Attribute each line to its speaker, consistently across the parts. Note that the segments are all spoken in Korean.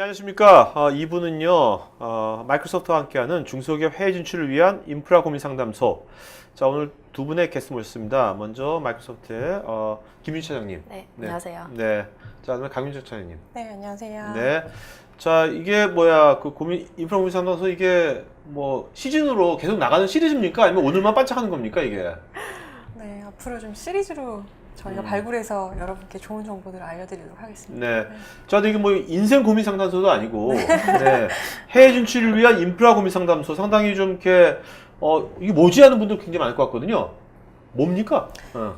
Speaker 1: 네, 안녕하십니까. 2부는요, 마이크로소프트와 함께하는 중소기업 해외 진출을 위한 인프라 고민 상담소. 자, 오늘 두 분의 게스트 모셨습니다. 먼저 마이크로소프트의 김윤희 차장님.
Speaker 2: 네, 안녕하세요.
Speaker 1: 네. 자, 그다음에 강윤정 차장님.
Speaker 3: 네, 안녕하세요.
Speaker 1: 네. 자, 이게 뭐야, 인프라 고민 상담소 이게 뭐 시즌으로 계속 나가는 시리즈입니까? 아니면 오늘만 반짝하는 겁니까, 이게?
Speaker 3: 네, 앞으로 좀 시리즈로 저희가 발굴해서 여러분께 좋은 정보들을 알려드리도록 하겠습니다.
Speaker 1: 네. 자, 근데 이게 뭐 인생 고민 상담소도 아니고, 네. 해외 진출을 위한 인프라 고민 상담소 상당히 좀 이렇게, 이게 뭐지 하는 분들 굉장히 많을 것 같거든요. 뭡니까?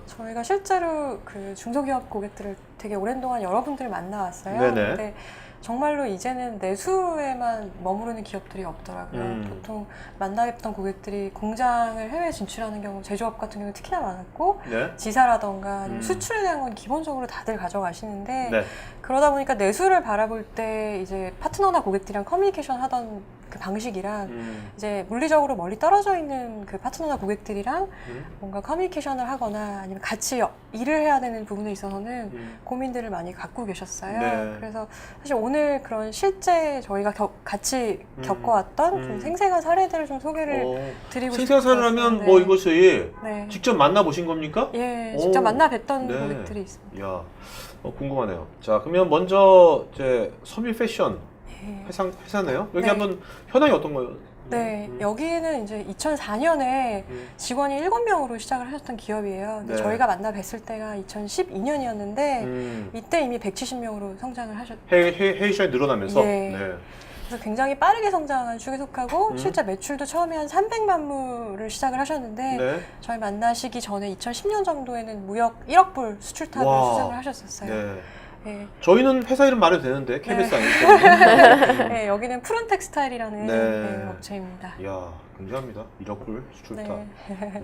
Speaker 3: 저희가 실제로 그 중소기업 고객들을 되게 오랜 동안 여러분들 만나왔어요.
Speaker 1: 네네.
Speaker 3: 근데 정말로 이제는 내수에만 머무르는 기업들이 없더라고요. 보통 만나뵙던 고객들이 공장을 해외에 진출하는 경우, 제조업 같은 경우 특히나 많았고,
Speaker 1: 네.
Speaker 3: 지사라던가 아니면 수출에 대한 건 기본적으로 다들 가져가시는데,
Speaker 1: 네.
Speaker 3: 그러다 보니까 내수를 바라볼 때 이제 파트너나 고객들이랑 커뮤니케이션 하던 그 방식이랑 이제 물리적으로 멀리 떨어져 있는 그 파트너나 고객들이랑 뭔가 커뮤니케이션을 하거나 아니면 같이 일을 해야 되는 부분에 있어서는 고민들을 많이 갖고 계셨어요.
Speaker 1: 네.
Speaker 3: 그래서 사실 오늘 그런 실제 저희가 같이 겪어왔던 좀 생생한 사례들을 좀 소개를 드리고 싶어요.
Speaker 1: 생생한 사례를 하면 뭐 이것이
Speaker 3: 네.
Speaker 1: 직접 만나보신 겁니까?
Speaker 3: 예, 직접 만나 뵀던
Speaker 1: 네.
Speaker 3: 고객들이 있습니다.
Speaker 1: 이야, 궁금하네요. 자, 그러면 먼저 이제 섬유 패션
Speaker 3: 예.
Speaker 1: 회사네요. 여기
Speaker 3: 네.
Speaker 1: 한번 현황이 어떤 거예요?
Speaker 3: 네, 여기는 이제 2004년에 직원이 7명으로 시작을 하셨던 기업이에요. 근데
Speaker 1: 네.
Speaker 3: 저희가 만나 뵀을 때가 2012년이었는데 이때 이미 170명으로 성장을 하셨.
Speaker 1: 해외 시장이 늘어나면서.
Speaker 3: 예.
Speaker 1: 네.
Speaker 3: 그래서 굉장히 빠르게 성장한 축에 속하고 실제 매출도 처음에 한 300만 불을 시작을 하셨는데
Speaker 1: 네.
Speaker 3: 저희 만나시기 전에 2010년 정도에는 무역 1억 불 수출탑을
Speaker 1: 와.
Speaker 3: 수상을 하셨었어요.
Speaker 1: 네.
Speaker 3: 예.
Speaker 1: 저희는 회사 이름 말해도 되는데 KBS
Speaker 3: 네.
Speaker 1: 아니니까.
Speaker 3: 네, 여기는 푸른 텍스타일이라는
Speaker 1: 네.
Speaker 3: 네, 업체입니다.
Speaker 1: 이야, 굉장합니다. 1억 불 수출탑.
Speaker 3: 네.
Speaker 1: 네.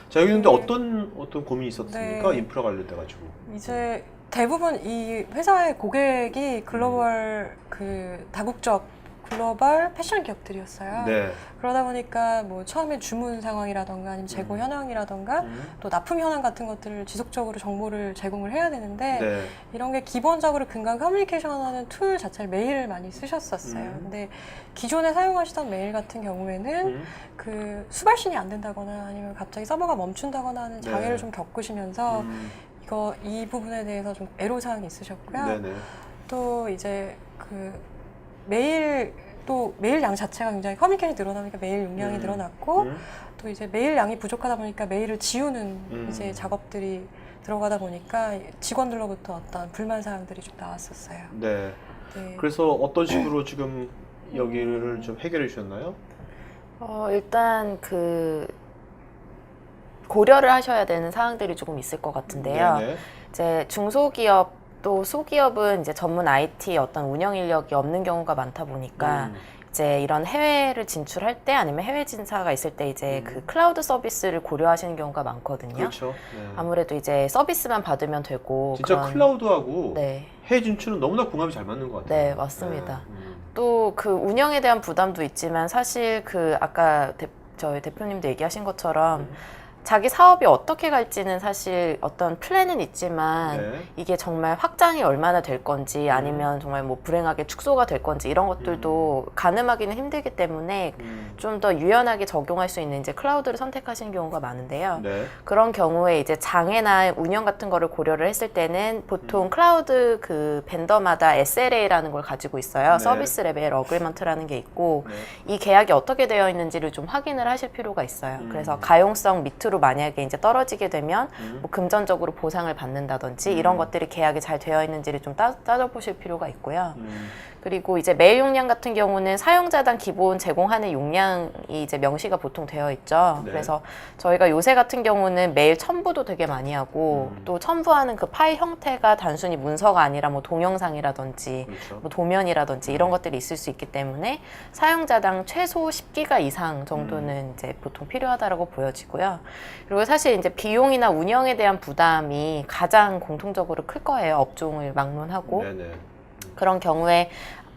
Speaker 1: 자, 여기 근데 어떤 고민이 있었습니까?
Speaker 3: 네.
Speaker 1: 인프라 관련돼가지고.
Speaker 3: 이제 대부분 이 회사의 고객이 글로벌 그 다국적 글로벌 패션 기업들이었어요.
Speaker 1: 네.
Speaker 3: 그러다 보니까 뭐 처음에 주문 상황이라던가 아니면 재고 현황이라던가 또 납품 현황 같은 것들을 지속적으로 정보를 제공을 해야 되는데
Speaker 1: 네.
Speaker 3: 이런 게 기본적으로 금강 커뮤니케이션하는 툴 자체를 메일을 많이 쓰셨었어요. 근데 기존에 사용하시던 메일 같은 경우에는 그 수발신이 안 된다거나 아니면 갑자기 서버가 멈춘다거나 하는 장애를
Speaker 1: 네.
Speaker 3: 좀 겪으시면서 이 부분에 대해서 좀 애로사항이 있으셨고요.
Speaker 1: 네네.
Speaker 3: 또 이제 그 메일 양 자체가 굉장히 커뮤니케이션이 늘어나니까 메일 용량이 늘어났고 또 이제 메일 양이 부족하다 보니까 메일을 지우는 이제 작업들이 들어가다 보니까 직원들로부터 어떤 불만 사항들이 좀 나왔었어요.
Speaker 1: 네.
Speaker 3: 네.
Speaker 1: 그래서 어떤 식으로 지금 여기를 좀 해결해 주셨나요?
Speaker 2: 일단 고려를 하셔야 되는 사항들이 조금 있을 것 같은데요.
Speaker 1: 네네.
Speaker 2: 이제 중소기업 또 소기업은 이제 전문 IT 어떤 운영 인력이 없는 경우가 많다 보니까 이제 이런 해외를 진출할 때 아니면 해외 진사가 있을 때 이제 그 클라우드 서비스를 고려하시는 경우가 많거든요.
Speaker 1: 그렇죠. 네.
Speaker 2: 아무래도 이제 서비스만 받으면 되고
Speaker 1: 진짜 클라우드하고
Speaker 2: 네.
Speaker 1: 해외 진출은 너무나 궁합이 잘 맞는 것 같아요.
Speaker 2: 네, 맞습니다. 또 그 운영에 대한 부담도 있지만 사실 아까 저희 대표님도 얘기하신 것처럼 자기 사업이 어떻게 갈지는 사실 어떤 플랜은 있지만
Speaker 1: 네.
Speaker 2: 이게 정말 확장이 얼마나 될 건지 아니면 정말 뭐 불행하게 축소가 될 건지 이런 것들도 가늠하기는 힘들기 때문에 좀 더 유연하게 적용할 수 있는 이제 클라우드를 선택하시는 경우가 많은데요.
Speaker 1: 네.
Speaker 2: 그런 경우에 이제 장애나 운영 같은 거를 고려를 했을 때는 보통 클라우드 그 벤더마다 SLA라는 걸 가지고 있어요.
Speaker 1: 네.
Speaker 2: 서비스 레벨 어그리먼트라는 게 있고
Speaker 1: 네.
Speaker 2: 이 계약이 어떻게 되어 있는지를 좀 확인을 하실 필요가 있어요. 그래서 가용성 밑으로 만약에 이제 떨어지게 되면 뭐 금전적으로 보상을 받는다든지 이런 것들이 계약이 잘 되어 있는지를 좀 따져보실 필요가 있고요. 그리고 이제 메일 용량 같은 경우는 사용자당 기본 제공하는 용량이 이제 명시가 보통 되어 있죠.
Speaker 1: 네.
Speaker 2: 그래서 저희가 요새 같은 경우는 메일 첨부도 되게 많이 하고 또 첨부하는 그 파일 형태가 단순히 문서가 아니라 뭐 동영상이라든지
Speaker 1: 그렇죠.
Speaker 2: 뭐 도면이라든지 이런 것들이 있을 수 있기 때문에 사용자당 최소 10기가 이상 정도는 이제 보통 필요하다라고 보여지고요. 그리고 사실 이제 비용이나 운영에 대한 부담이 가장 공통적으로 클 거예요. 업종을 막론하고.
Speaker 1: 네네.
Speaker 2: 그런 경우에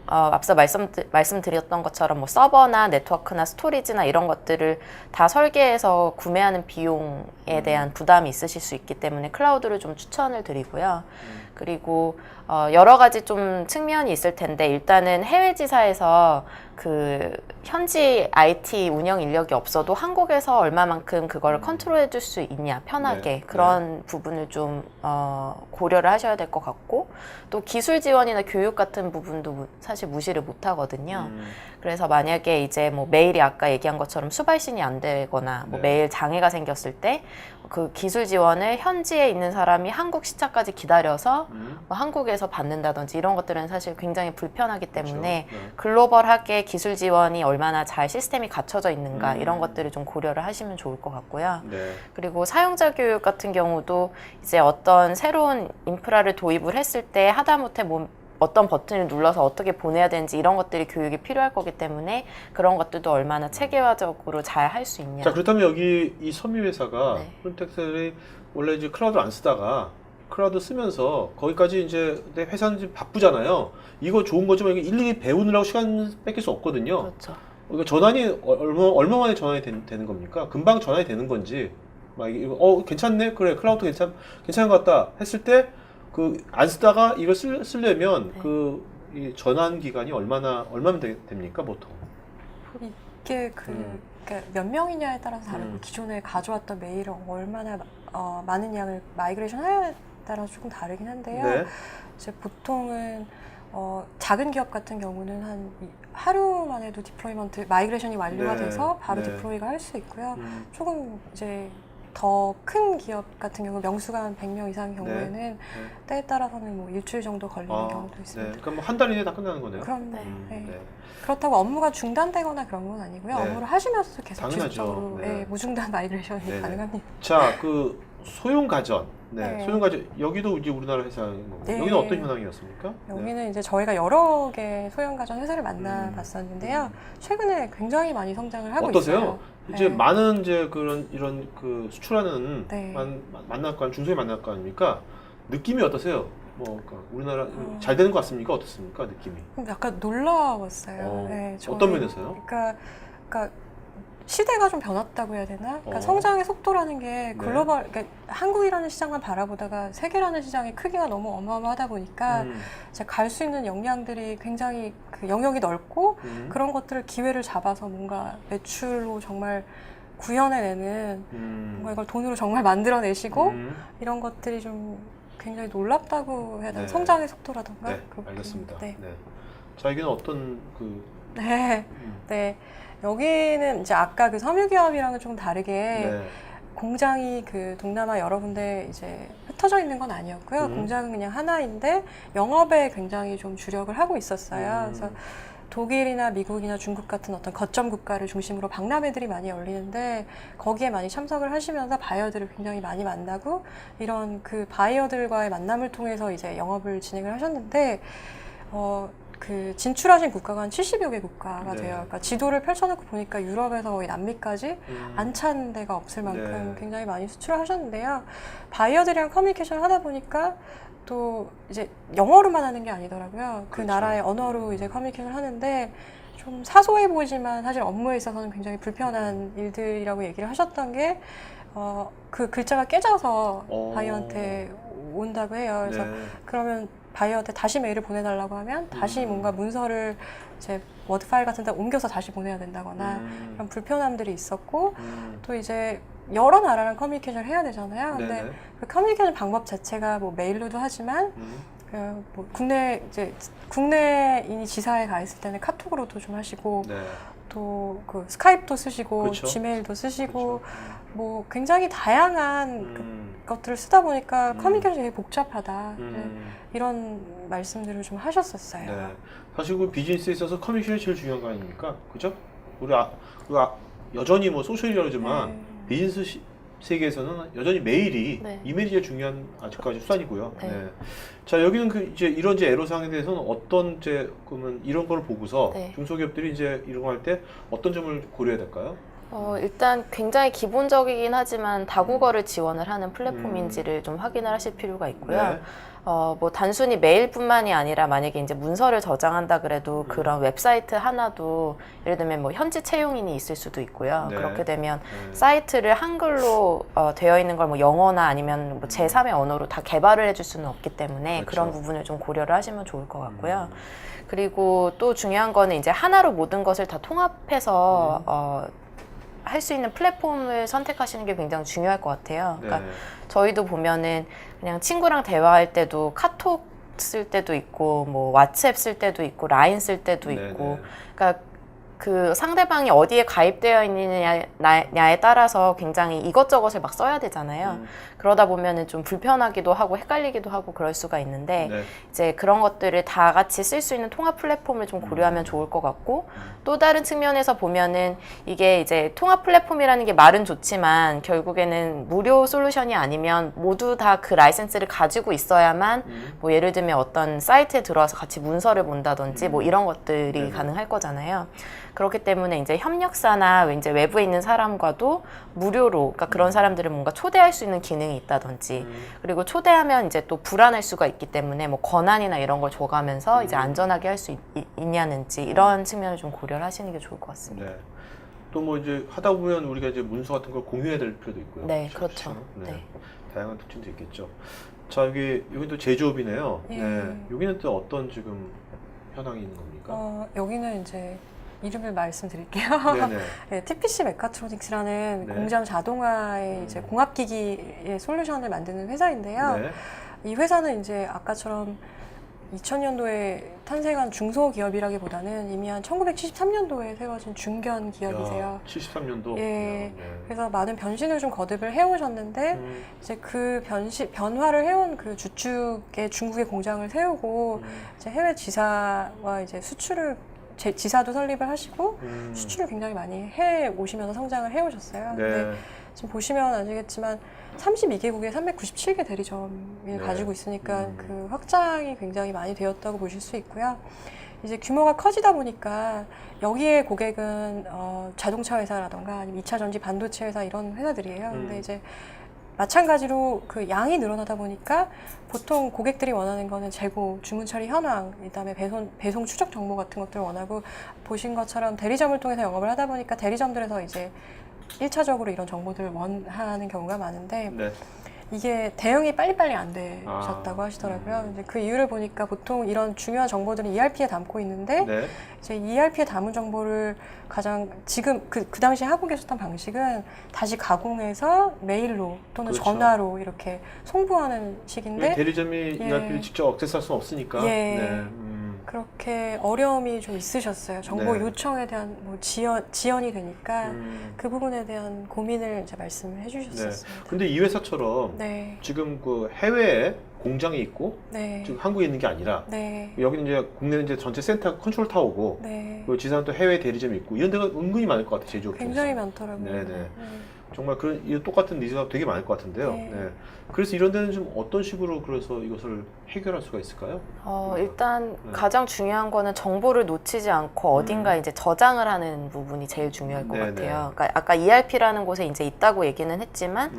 Speaker 2: 앞서 말씀드렸던 것처럼 뭐 서버나 네트워크나 스토리지나 이런 것들을 다 설계해서 구매하는 비용에 대한 부담이 있으실 수 있기 때문에 클라우드를 좀 추천을 드리고요. 그리고 여러 가지 좀 측면이 있을 텐데 일단은 해외 지사에서 그 현지 IT 운영 인력이 없어도 한국에서 얼마만큼 그걸 컨트롤해 줄 수 있냐 편하게
Speaker 1: 네.
Speaker 2: 그런 부분을 좀 고려를 하셔야 될 것 같고 또 기술 지원이나 교육 같은 부분도 사실 무시를 못 하거든요. 그래서 만약에 이제 뭐 메일이 아까 얘기한 것처럼 수발신이 안 되거나 뭐
Speaker 1: 네.
Speaker 2: 메일 장애가 생겼을 때 그 기술 지원을 현지에 있는 사람이 한국 시차까지 기다려서 뭐 한국에서 받는다든지 이런 것들은 사실 굉장히 불편하기 때문에
Speaker 1: 그렇죠. 네.
Speaker 2: 글로벌하게 기술 지원이 얼마나 잘 시스템이 갖춰져 있는가 이런
Speaker 1: 음.
Speaker 2: 것들을 좀 고려를 하시면 좋을 것 같고요.
Speaker 1: 네.
Speaker 2: 그리고 사용자 교육 같은 경우도 이제 어떤 새로운 인프라를 도입을 했을 때 하다못해 뭐 어떤 버튼을 눌러서 어떻게 보내야 되는지 이런 것들이 교육이 필요할 거기 때문에 그런 것들도 얼마나 체계화적으로 잘 할 수 있냐.
Speaker 1: 자, 그렇다면 여기 이 섬유 회사가
Speaker 2: 네.
Speaker 1: 프론텍셀이 원래 이제 클라우드를 안 쓰다가 클라우드 쓰면서 거기까지 이제 내 회사는 지금 바쁘잖아요. 이거 좋은 거지만 이게 일일이 배우느라고 시간 뺏길 수 없거든요.
Speaker 2: 그렇죠.
Speaker 1: 그러니까 전환이 얼마 만에 전환이 되는 겁니까? 금방 전환이 되는 건지 막 이거 괜찮네, 그래 클라우드 괜찮은 것 같다 했을 때 그 안 쓰다가 이걸 쓰려면
Speaker 2: 네.
Speaker 1: 이 전환 기간이 얼마면 됩니까 보통?
Speaker 3: 이게 그러니까 몇 명이냐에 따라서 다르고
Speaker 1: 음.
Speaker 3: 기존에 가져왔던 메일을 얼마나 많은 양을 마이그레이션 하냐에 따라서 조금 다르긴 한데요.
Speaker 1: 네.
Speaker 3: 이제 보통은 작은 기업 같은 경우는 한 하루만 해도 디플로이먼트 마이그레이션이 완료가
Speaker 1: 네.
Speaker 3: 돼서 바로
Speaker 1: 네.
Speaker 3: 디플로이가 할 수 있고요.
Speaker 1: 음.
Speaker 3: 조금 이제 더 큰 기업 같은 경우 명수가 한 100명 이상 경우에는 때에 따라서는 뭐 일주일 정도 걸리는 경우도
Speaker 1: 네.
Speaker 3: 있습니다.
Speaker 1: 그러니까 뭐 한 달 이내에 다 끝나는 거네요.
Speaker 3: 그럼
Speaker 2: 네.
Speaker 3: 네.
Speaker 1: 네.
Speaker 3: 그렇다고 업무가 중단되거나 그런 건 아니고요.
Speaker 1: 네.
Speaker 3: 업무를 하시면서도 계속
Speaker 1: 당연하죠.
Speaker 3: 지속적으로
Speaker 1: 네.
Speaker 3: 무중단 마이그레이션이
Speaker 1: 네네.
Speaker 3: 가능합니다.
Speaker 1: 자, 그 소형 가전. 네.
Speaker 3: 네.
Speaker 1: 소형 가전 여기도 이제 우리나라 회사인 거고.
Speaker 3: 네.
Speaker 1: 여기는 어떤 현황이었습니까?
Speaker 3: 여기는 이제 저희가 여러 개 소형 가전 회사를 만나봤었는데요. 최근에 굉장히 많이 성장을 하고
Speaker 1: 어떠세요?
Speaker 3: 있어요.
Speaker 1: 이제
Speaker 3: 네.
Speaker 1: 많은 이제 이런 그 수출하는
Speaker 3: 네.
Speaker 1: 만날 거 중소형 만날 거 아닙니까? 느낌이 어떠세요? 뭐 그러니까 우리나라
Speaker 3: 어.
Speaker 1: 잘 되는 것 같습니까? 어떻습니까? 느낌이?
Speaker 3: 약간 놀라웠어요.
Speaker 1: 어.
Speaker 3: 네,
Speaker 1: 어떤 면에서요?
Speaker 3: 그러니까 시대가 좀 변했다고 해야 되나? 그러니까
Speaker 1: 어.
Speaker 3: 성장의 속도라는 게
Speaker 1: 네.
Speaker 3: 글로벌, 그러니까 한국이라는 시장만 바라보다가 세계라는 시장의 크기가 너무 어마어마하다 보니까 갈 수 있는 역량들이 굉장히 그 영역이 넓고 그런 것들을 기회를 잡아서 뭔가 매출로 정말 구현해내는 뭔가 이걸 돈으로 정말 만들어내시고 이런 것들이 좀 굉장히 놀랍다고 해야 되나?
Speaker 1: 네.
Speaker 3: 성장의 속도라던가?
Speaker 1: 네,
Speaker 3: 그렇게.
Speaker 1: 알겠습니다.
Speaker 3: 네.
Speaker 1: 네. 자, 여기는 어떤
Speaker 3: 네. 네. 여기는 이제 아까 그 섬유기업이랑은 좀 다르게
Speaker 1: 네.
Speaker 3: 공장이 그 동남아 여러 군데 이제 흩어져 있는 건 아니었고요. 공장은 그냥 하나인데 영업에 굉장히 좀 주력을 하고 있었어요. 그래서 독일이나 미국이나 중국 같은 어떤 거점 국가를 중심으로 박람회들이 많이 열리는데 거기에 많이 참석을 하시면서 바이어들을 굉장히 많이 만나고 이런 그 바이어들과의 만남을 통해서 이제 영업을 진행을 하셨는데 그 진출하신 국가가 한 70여 개 국가가
Speaker 1: 네.
Speaker 3: 돼요. 그러니까 지도를 펼쳐놓고 보니까 유럽에서 거의 남미까지 안 찬 데가 없을 만큼
Speaker 1: 네.
Speaker 3: 굉장히 많이 수출을 하셨는데요. 바이어들이랑 커뮤니케이션을 하다 보니까 또 이제 영어로만 하는 게 아니더라고요. 그
Speaker 1: 그렇죠.
Speaker 3: 나라의 언어로 이제 커뮤니케이션을 하는데 좀 사소해 보이지만 사실 업무에 있어서는 굉장히 불편한 일들이라고 얘기를 하셨던 게 그 글자가 깨져서 바이어한테 온다고 해요. 그래서
Speaker 1: 네.
Speaker 3: 그러면 바이어한테 다시 메일을 보내달라고 하면 다시 뭔가 문서를 이제 워드 파일 같은 데 옮겨서 다시 보내야 된다거나 이런 불편함들이 있었고 또 이제 여러 나라랑 커뮤니케이션을 해야 되잖아요. 근데
Speaker 1: 네네.
Speaker 3: 그 커뮤니케이션 방법 자체가 뭐 메일로도 하지만 뭐 국내인이 지사에 가 있을 때는 카톡으로도 좀 하시고
Speaker 1: 네.
Speaker 3: 또 그 스카이프도 쓰시고
Speaker 1: 그렇죠.
Speaker 3: 지메일도 쓰시고
Speaker 1: 그렇죠.
Speaker 3: 뭐 굉장히 다양한 것들을 쓰다 보니까 커뮤니케이션이 되게 복잡하다 이런 말씀들을 좀 하셨었어요.
Speaker 1: 네. 사실 그 비즈니스에 있어서 커뮤니케이션이 제일 중요한 거 아닙니까? 그죠? 여전히 뭐 소셜이라고 하지만
Speaker 3: 네.
Speaker 1: 비즈니스 세계에서는 여전히 메일이
Speaker 2: 네.
Speaker 1: 이메일이 제일 중요한 아직까지 수단이고요.
Speaker 2: 네.
Speaker 1: 네. 자, 여기는 이제 이런 애로사항에 대해서는 어떤 그러면 이런 걸 보고서
Speaker 2: 네.
Speaker 1: 중소기업들이 이제 이런 거 할 때 어떤 점을 고려해야 될까요?
Speaker 2: 일단 굉장히 기본적이긴 하지만 다국어를 지원을 하는 플랫폼인지를 좀 확인을 하실 필요가 있고요.
Speaker 1: 네.
Speaker 2: 뭐 단순히 메일뿐만이 아니라 만약에 이제 문서를 저장한다 그래도 그런 웹사이트 하나도 예를 들면 뭐 현지 채용인이 있을 수도 있고요.
Speaker 1: 네.
Speaker 2: 그렇게 되면 사이트를 한글로 되어 있는 걸 뭐 영어나 아니면 뭐 제3의 언어로 다 개발을 해줄 수는 없기 때문에
Speaker 1: 그렇죠.
Speaker 2: 그런 부분을 좀 고려를 하시면 좋을 것 같고요. 그리고 또 중요한 거는 이제 하나로 모든 것을 다 통합해서 할 수 있는 플랫폼을 선택하시는 게 굉장히 중요할 것 같아요. 그러니까
Speaker 1: 네.
Speaker 2: 저희도 보면은 그냥 친구랑 대화할 때도 카톡 쓸 때도 있고 뭐 왓츠앱 쓸 때도 있고 라인 쓸 때도 있고 그러니까 그 상대방이 어디에 가입되어 있느냐에 따라서 굉장히 이것저것을 막 써야 되잖아요. 그러다 보면은 좀 불편하기도 하고 헷갈리기도 하고 그럴 수가 있는데
Speaker 1: 네.
Speaker 2: 이제 그런 것들을 다 같이 쓸 수 있는 통합 플랫폼을 좀 고려하면 좋을 것 같고 또 다른 측면에서 보면은 이게 이제 통합 플랫폼이라는 게 말은 좋지만 결국에는 무료 솔루션이 아니면 모두 다 그 라이센스를 가지고 있어야만 뭐 예를 들면 어떤 사이트에 들어와서 같이 문서를 본다든지 뭐 이런 것들이
Speaker 1: 네네.
Speaker 2: 가능할 거잖아요. 그렇기 때문에 이제 협력사나 이제 외부에 있는 사람과도 무료로, 그러니까 그런 사람들을 뭔가 초대할 수 있는 기능이 있다든지, 그리고 초대하면 이제 또 불안할 수가 있기 때문에 뭐 권한이나 이런 걸 줘가면서 이제 안전하게 할 수 있냐는지 이런 측면을 좀 고려를 하시는 게 좋을 것 같습니다.
Speaker 1: 네. 또 뭐 이제 하다 보면 우리가 이제 문서 같은 걸 공유해야 될 필요도 있고요.
Speaker 2: 네, 그렇죠.
Speaker 1: 네.
Speaker 2: 네.
Speaker 1: 다양한 특징도 있겠죠. 자, 여기 또 제조업이네요.
Speaker 3: 예.
Speaker 1: 네. 여기는 또 어떤 지금 현황이 있는 겁니까?
Speaker 3: 여기는 이제 이름을 말씀드릴게요.
Speaker 1: 네네.
Speaker 3: 네, TPC 메카트로닉스라는
Speaker 1: 네.
Speaker 3: 공장 자동화의 이제 공학기기의 솔루션을 만드는 회사인데요.
Speaker 1: 네.
Speaker 3: 이 회사는 이제 아까처럼 2000년도에 탄생한 중소기업이라기보다는 이미 한 1973년도에 세워진 중견 기업이세요.
Speaker 1: 73년도.
Speaker 3: 예. 그래서 많은 변신을 좀 거듭을 해오셨는데 이제 그 변화를 해온 그 주축의 중국의 공장을 세우고 이제 해외 지사와 이제 지사도 설립을 하시고 수출을 굉장히 많이 해 오시면서 성장을 해 오셨어요.
Speaker 1: 네.
Speaker 3: 근데 지금 보시면 아시겠지만 32개국에 397개 대리점을
Speaker 1: 네.
Speaker 3: 가지고 있으니까 그 확장이 굉장히 많이 되었다고 보실 수 있고요. 이제 규모가 커지다 보니까 여기에 고객은 자동차 회사라던가 아니면 2차 전지 반도체 회사 이런 회사들이에요. 근데 이제 마찬가지로 그 양이 늘어나다 보니까 보통 고객들이 원하는 거는 재고, 주문 처리 현황, 그다음에 배송 추적 정보 같은 것들을 원하고 보신 것처럼 대리점을 통해서 영업을 하다 보니까 대리점들에서 이제 1차적으로 이런 정보들을 원하는 경우가 많은데
Speaker 1: 네.
Speaker 3: 이게 대응이 빨리빨리 안 되셨다고 하시더라고요. 이제 그 이유를 보니까 보통 이런 중요한 정보들은 ERP에 담고 있는데
Speaker 1: 네.
Speaker 3: 이제 ERP에 담은 정보를 가장 지금 그 당시에 하고 계셨던 방식은 다시 가공해서 메일로 또는
Speaker 1: 그렇죠.
Speaker 3: 전화로 이렇게 송부하는 식인데
Speaker 1: 대리점이 ERP를 직접 억세스할 수는 없으니까.
Speaker 3: 예.
Speaker 1: 네.
Speaker 3: 그렇게 어려움이 좀 있으셨어요. 정보
Speaker 1: 네.
Speaker 3: 요청에 대한 뭐 지연이 되니까 그 부분에 대한 고민을 이제 말씀을 해주셨었습니다.
Speaker 1: 근데 이 회사처럼
Speaker 3: 네,
Speaker 1: 지금 그 해외에 공장이 있고
Speaker 3: 네,
Speaker 1: 지금 한국에 있는 게 아니라
Speaker 3: 네,
Speaker 1: 여기는 이제 국내는 이제 전체 센터 컨트롤 타워고
Speaker 3: 네.
Speaker 1: 그리고 지사는 또 해외 대리점이 있고 이런 데가 은근히 많을 것 같아요. 제조업
Speaker 3: 굉장히
Speaker 1: 중에서.
Speaker 3: 많더라고요.
Speaker 1: 네네. 정말 이 똑같은 니즈가 되게 많을 것 같은데요.
Speaker 3: 네.
Speaker 1: 네. 그래서 이런 데는 좀 어떤 식으로 그래서 이것을 해결할 수가 있을까요?
Speaker 2: 일단
Speaker 1: 네.
Speaker 2: 가장 중요한 거는 정보를 놓치지 않고 어딘가 이제 저장을 하는 부분이 제일 중요할 것
Speaker 1: 네네.
Speaker 2: 같아요. 그러니까 아까 ERP라는 곳에 이제 있다고 얘기는 했지만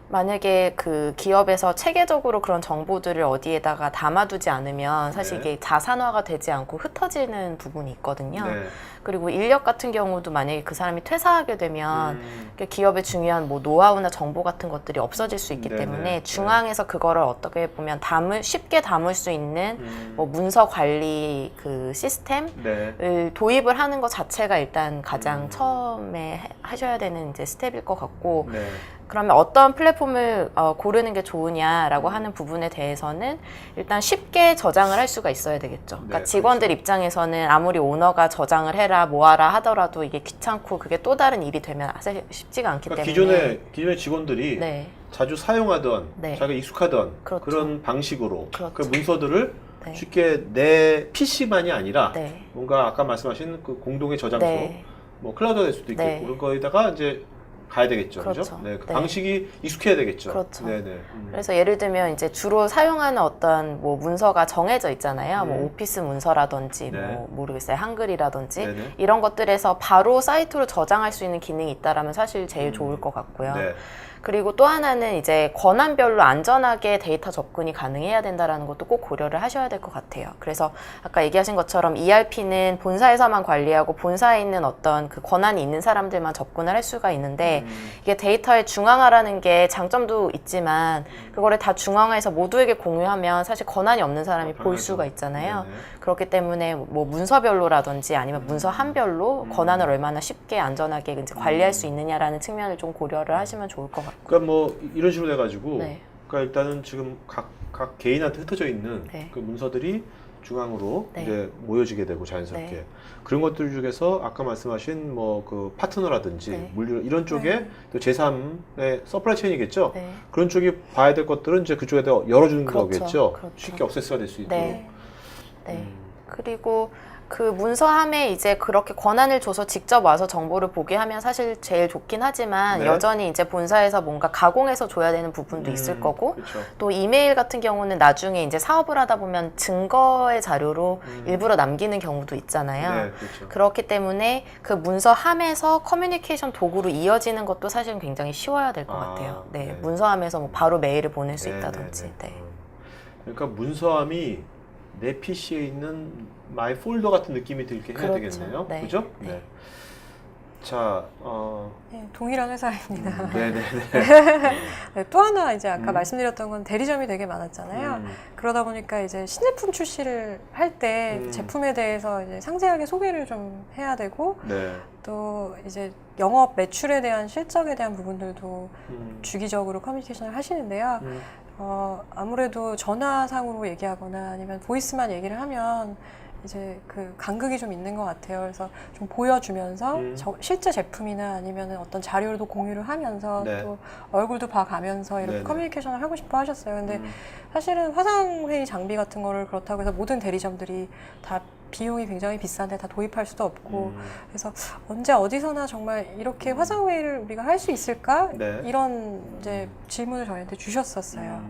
Speaker 2: 만약에 그 기업에서 체계적으로 그런 정보들을 어디에다가 담아두지 않으면 사실
Speaker 1: 네.
Speaker 2: 이게 자산화가 되지 않고 흩어지는 부분이 있거든요.
Speaker 1: 네.
Speaker 2: 그리고 인력 같은 경우도 만약에 그 사람이 퇴사하게 되면 기업의 중요한 뭐 노하우나 정보 같은 것들이 없어질 수 있기
Speaker 1: 네네.
Speaker 2: 때문에 중앙에서 그거를 어떻게 보면 쉽게 담을 수 있는 뭐 문서 관리 그 시스템을
Speaker 1: 네.
Speaker 2: 도입을 하는 것 자체가 일단 가장 처음에 하셔야 되는 이제 스텝일 것 같고
Speaker 1: 네.
Speaker 2: 그러면 어떤 플랫폼을 고르는 게 좋으냐라고 하는 부분에 대해서는 일단 쉽게 저장을 할 수가 있어야 되겠죠. 그러니까
Speaker 1: 네,
Speaker 2: 직원들
Speaker 1: 그렇죠.
Speaker 2: 입장에서는 아무리 오너가 저장을 해라 뭐하라 하더라도 이게 귀찮고 그게 또 다른 일이 되면 사실 쉽지가 않기
Speaker 1: 그러니까
Speaker 2: 때문에
Speaker 1: 기존의 직원들이
Speaker 2: 네.
Speaker 1: 자주 사용하던
Speaker 2: 네.
Speaker 1: 자기가 익숙하던
Speaker 2: 그렇죠.
Speaker 1: 그런 방식으로
Speaker 2: 그렇죠.
Speaker 1: 그 문서들을
Speaker 2: 네.
Speaker 1: 쉽게 내 PC만이 아니라
Speaker 2: 네.
Speaker 1: 뭔가 아까 말씀하신 그 공동의 저장소
Speaker 2: 네.
Speaker 1: 뭐 클라우드가 될 수도 있겠고
Speaker 2: 네.
Speaker 1: 그런 거에다가 이제 가야 되겠죠.
Speaker 2: 그렇죠.
Speaker 1: 그죠? 네. 그
Speaker 2: 네.
Speaker 1: 방식이 익숙해야 되겠죠.
Speaker 2: 그렇죠.
Speaker 1: 네네.
Speaker 2: 그래서 예를 들면 이제 주로 사용하는 어떤 뭐 문서가 정해져 있잖아요. 뭐 오피스 문서라든지
Speaker 1: 네.
Speaker 2: 뭐 모르겠어요. 한글이라든지
Speaker 1: 네네.
Speaker 2: 이런 것들에서 바로 사이트로 저장할 수 있는 기능이 있다라면 사실 제일 좋을 것 같고요.
Speaker 1: 네.
Speaker 2: 그리고 또 하나는 이제 권한별로 안전하게 데이터 접근이 가능해야 된다라는 것도 꼭 고려를 하셔야 될 것 같아요. 그래서 아까 얘기하신 것처럼 ERP는 본사에서만 관리하고 본사에 있는 어떤 그 권한이 있는 사람들만 접근을 할 수가 있는데 이게 데이터의 중앙화라는 게 장점도 있지만 그거를 다 중앙화해서 모두에게 공유하면 사실 권한이 없는 사람이 볼 수가 있잖아요.
Speaker 1: 네네.
Speaker 2: 그렇기 때문에 뭐 문서별로라든지 아니면 문서 한별로 권한을 얼마나 쉽게 안전하게 이제 관리할 수 있느냐라는 측면을 좀 고려를 하시면 좋을 것 같고.
Speaker 1: 그러니까 뭐 이런 식으로 해가지고
Speaker 2: 네.
Speaker 1: 그러니까 일단은 지금 각 개인한테 흩어져 있는
Speaker 2: 네.
Speaker 1: 그 문서들이 중앙으로
Speaker 2: 네.
Speaker 1: 이제 모여지게 되고 자연스럽게
Speaker 2: 네.
Speaker 1: 그런 것들 중에서 아까 말씀하신 뭐 그 파트너라든지
Speaker 2: 네.
Speaker 1: 물류 이런 쪽에
Speaker 3: 네.
Speaker 1: 또 제3의 서플라이 체인이겠죠.
Speaker 2: 네.
Speaker 1: 그런 쪽이 봐야 될 것들은 이제 그쪽에다 열어주는
Speaker 2: 그렇죠.
Speaker 1: 거겠죠.
Speaker 2: 그렇죠.
Speaker 1: 쉽게 액세스가 될 수 있도록.
Speaker 2: 네. 네.
Speaker 1: 음.
Speaker 2: 그리고 그 문서함에 이제 그렇게 권한을 줘서 직접 와서 정보를 보게 하면 사실 제일 좋긴 하지만
Speaker 1: 네.
Speaker 2: 여전히 이제 본사에서 뭔가 가공해서 줘야 되는 부분도 있을 거고
Speaker 1: 그렇죠.
Speaker 2: 또 이메일 같은 경우는 나중에 이제 사업을 하다 보면 증거의 자료로 일부러 남기는 경우도 있잖아요.
Speaker 1: 네, 그렇죠.
Speaker 2: 그렇기 때문에 그 문서함에서 커뮤니케이션 도구로 이어지는 것도 사실은 굉장히 쉬워야 될 것
Speaker 1: 아,
Speaker 2: 같아요. 네,
Speaker 1: 네.
Speaker 2: 문서함에서 뭐 바로 메일을 보낼 수
Speaker 1: 네,
Speaker 2: 있다든지.
Speaker 1: 네, 네.
Speaker 2: 네.
Speaker 1: 그러니까 문서함이 내 PC에 있는 마이 폴더 같은 느낌이 들게 해야
Speaker 2: 그렇죠.
Speaker 1: 되겠네요.
Speaker 2: 네.
Speaker 1: 그죠?
Speaker 2: 네.
Speaker 1: 자,
Speaker 3: 네, 동일한 회사입니다.
Speaker 1: 네네네.
Speaker 3: 네, 또 하나 이제 아까 말씀드렸던 건 대리점이 되게 많았잖아요. 그러다 보니까 이제 신제품 출시를 할 때 제품에 대해서 이제 상세하게 소개를 좀 해야 되고
Speaker 1: 네.
Speaker 3: 또 이제 영업 매출에 대한 실적에 대한 부분들도
Speaker 1: 음,
Speaker 3: 주기적으로 커뮤니케이션을 하시는데요.
Speaker 1: 음,
Speaker 3: 아무래도 전화상으로 얘기하거나 아니면 보이스만 얘기를 하면 이제 그 간극이 좀 있는 것 같아요. 그래서 좀 보여주면서 실제 제품이나 아니면 어떤 자료도 공유를 하면서
Speaker 1: 네.
Speaker 3: 또 얼굴도 봐가면서 이렇게
Speaker 1: 네네.
Speaker 3: 커뮤니케이션을 하고 싶어 하셨어요. 근데 사실은 화상회의 장비 같은 거를 그렇다고 해서 모든 대리점들이 다 비용이 굉장히 비싼데 다 도입할 수도 없고 그래서 언제 어디서나 정말 이렇게 화상회의를 우리가 할 수 있을까?
Speaker 1: 네.
Speaker 3: 이런 이제 질문을 저희한테 주셨었어요.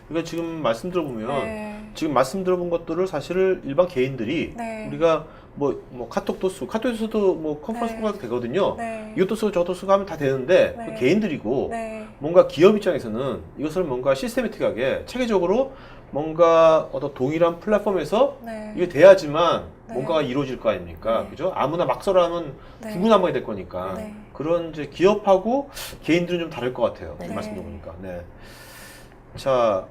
Speaker 1: 그러니까 지금 말씀 들어보면
Speaker 3: 네.
Speaker 1: 지금 말씀 들어본 것들을 사실을 일반 개인들이
Speaker 3: 네.
Speaker 1: 우리가 뭐 카톡도 쓰고 카톡에서도 뭐 컨퍼런스
Speaker 3: 네.
Speaker 1: 콜도 되거든요.
Speaker 3: 네.
Speaker 1: 이것도 쓰고 저것도 쓰고 하면 다 되는데
Speaker 3: 네.
Speaker 1: 그 개인들이고
Speaker 3: 네.
Speaker 1: 뭔가 기업 입장에서는 이것을 뭔가 시스테매틱하게 체계적으로 뭔가 어떤 동일한 플랫폼에서
Speaker 3: 네.
Speaker 1: 이게 돼야지만
Speaker 3: 네.
Speaker 1: 뭔가가 이루어질 거 아닙니까?
Speaker 3: 네.
Speaker 1: 그죠? 아무나 막 써라면
Speaker 3: 네.
Speaker 1: 중구난방이 될 거니까.
Speaker 3: 네.
Speaker 1: 그런 이제 기업하고 개인들은 좀 다를 것 같아요.
Speaker 2: 네.
Speaker 1: 이 말씀 들어보니까. 네. 자,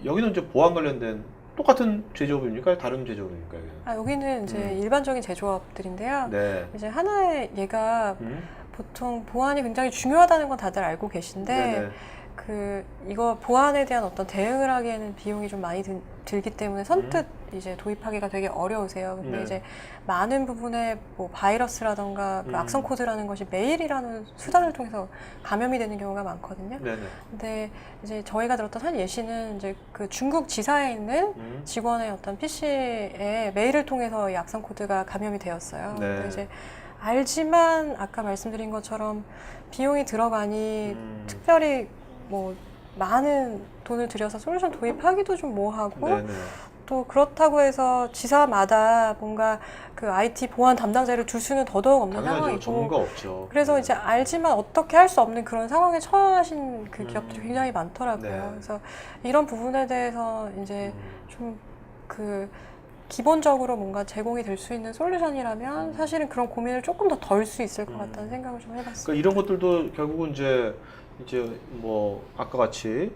Speaker 1: 여기는 이제 보안 관련된 똑같은 제조업입니까? 다른 제조업입니까? 여기는?
Speaker 3: 여기는 이제 일반적인 제조업들인데요.
Speaker 1: 네.
Speaker 3: 이제 하나의 얘가
Speaker 1: 음?
Speaker 3: 보통 보안이 굉장히 중요하다는 건 다들 알고 계신데
Speaker 1: 네네.
Speaker 3: 이거 보안에 대한 어떤 대응을 하기에는 비용이 좀 많이 들기 때문에 선뜻 이제 도입하기가 되게 어려우세요. 근데
Speaker 1: 네.
Speaker 3: 이제 많은 부분에 뭐 바이러스라던가 그 악성 코드라는 것이 메일이라는 수단을 통해서 감염이 되는 경우가 많거든요.
Speaker 1: 네네.
Speaker 3: 근데 이제 저희가 들었던 한 예시는 이제 그 중국 지사에 있는 직원의 어떤 PC에 메일을 통해서 이 악성 코드가 감염이 되었어요.
Speaker 1: 네.
Speaker 3: 근데 이제 알지만 아까 말씀드린 것처럼 비용이 들어가니 특별히 뭐 많은 돈을 들여서 솔루션 도입하기도 좀 뭐하고
Speaker 1: 네네.
Speaker 3: 또 그렇다고 해서 지사마다 뭔가 그 IT 보안 담당자를 둘 수는 더더욱 없는
Speaker 1: 당연하죠.
Speaker 3: 상황이고
Speaker 1: 전문가 없죠.
Speaker 3: 그래서
Speaker 1: 네.
Speaker 3: 이제 알지만 어떻게 할 수 없는 그런 상황에 처하신 그 기업들이 굉장히 많더라고요.
Speaker 1: 네.
Speaker 3: 그래서 이런 부분에 대해서 이제 좀 그 기본적으로 뭔가 제공이 될 수 있는 솔루션이라면 사실은 그런 고민을 조금 더 덜 수 있을 것 같다는 생각을 좀 해봤어요.
Speaker 1: 그러니까 이런 것들도 결국은 이제 뭐 아까 같이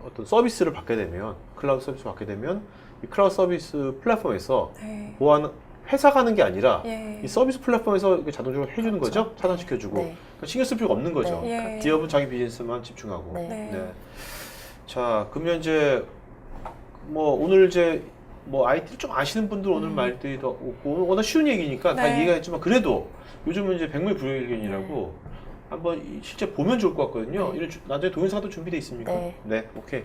Speaker 1: 어떤 서비스를 받게 되면 클라우드 서비스 받게 되면 이 클라우드 서비스 플랫폼에서
Speaker 3: 네.
Speaker 1: 보안 회사가 하는 게 아니라
Speaker 3: 예.
Speaker 1: 이 서비스 플랫폼에서 이렇게 자동적으로 해주는 거죠. 차단시켜주고
Speaker 2: 네.
Speaker 1: 그러니까 신경 쓸 필요가 없는 거죠.
Speaker 3: 네. 예.
Speaker 1: 기업은 자기 비즈니스만 집중하고.
Speaker 2: 네.
Speaker 3: 네.
Speaker 1: 자, 그러면 이제 뭐 오늘 이제 뭐 IT를 좀 아시는 분들 오늘 말들이 더 없고 워낙 쉬운 얘기니까 다
Speaker 3: 네.
Speaker 1: 이해가 했지만 그래도 요즘은 이제 백물불여일견이라고 한번 실제 보면 좋을 것 같거든요.
Speaker 2: 네.
Speaker 1: 이런 나중에 동영상도 준비되어 있습니까?
Speaker 2: 네.
Speaker 1: 오케이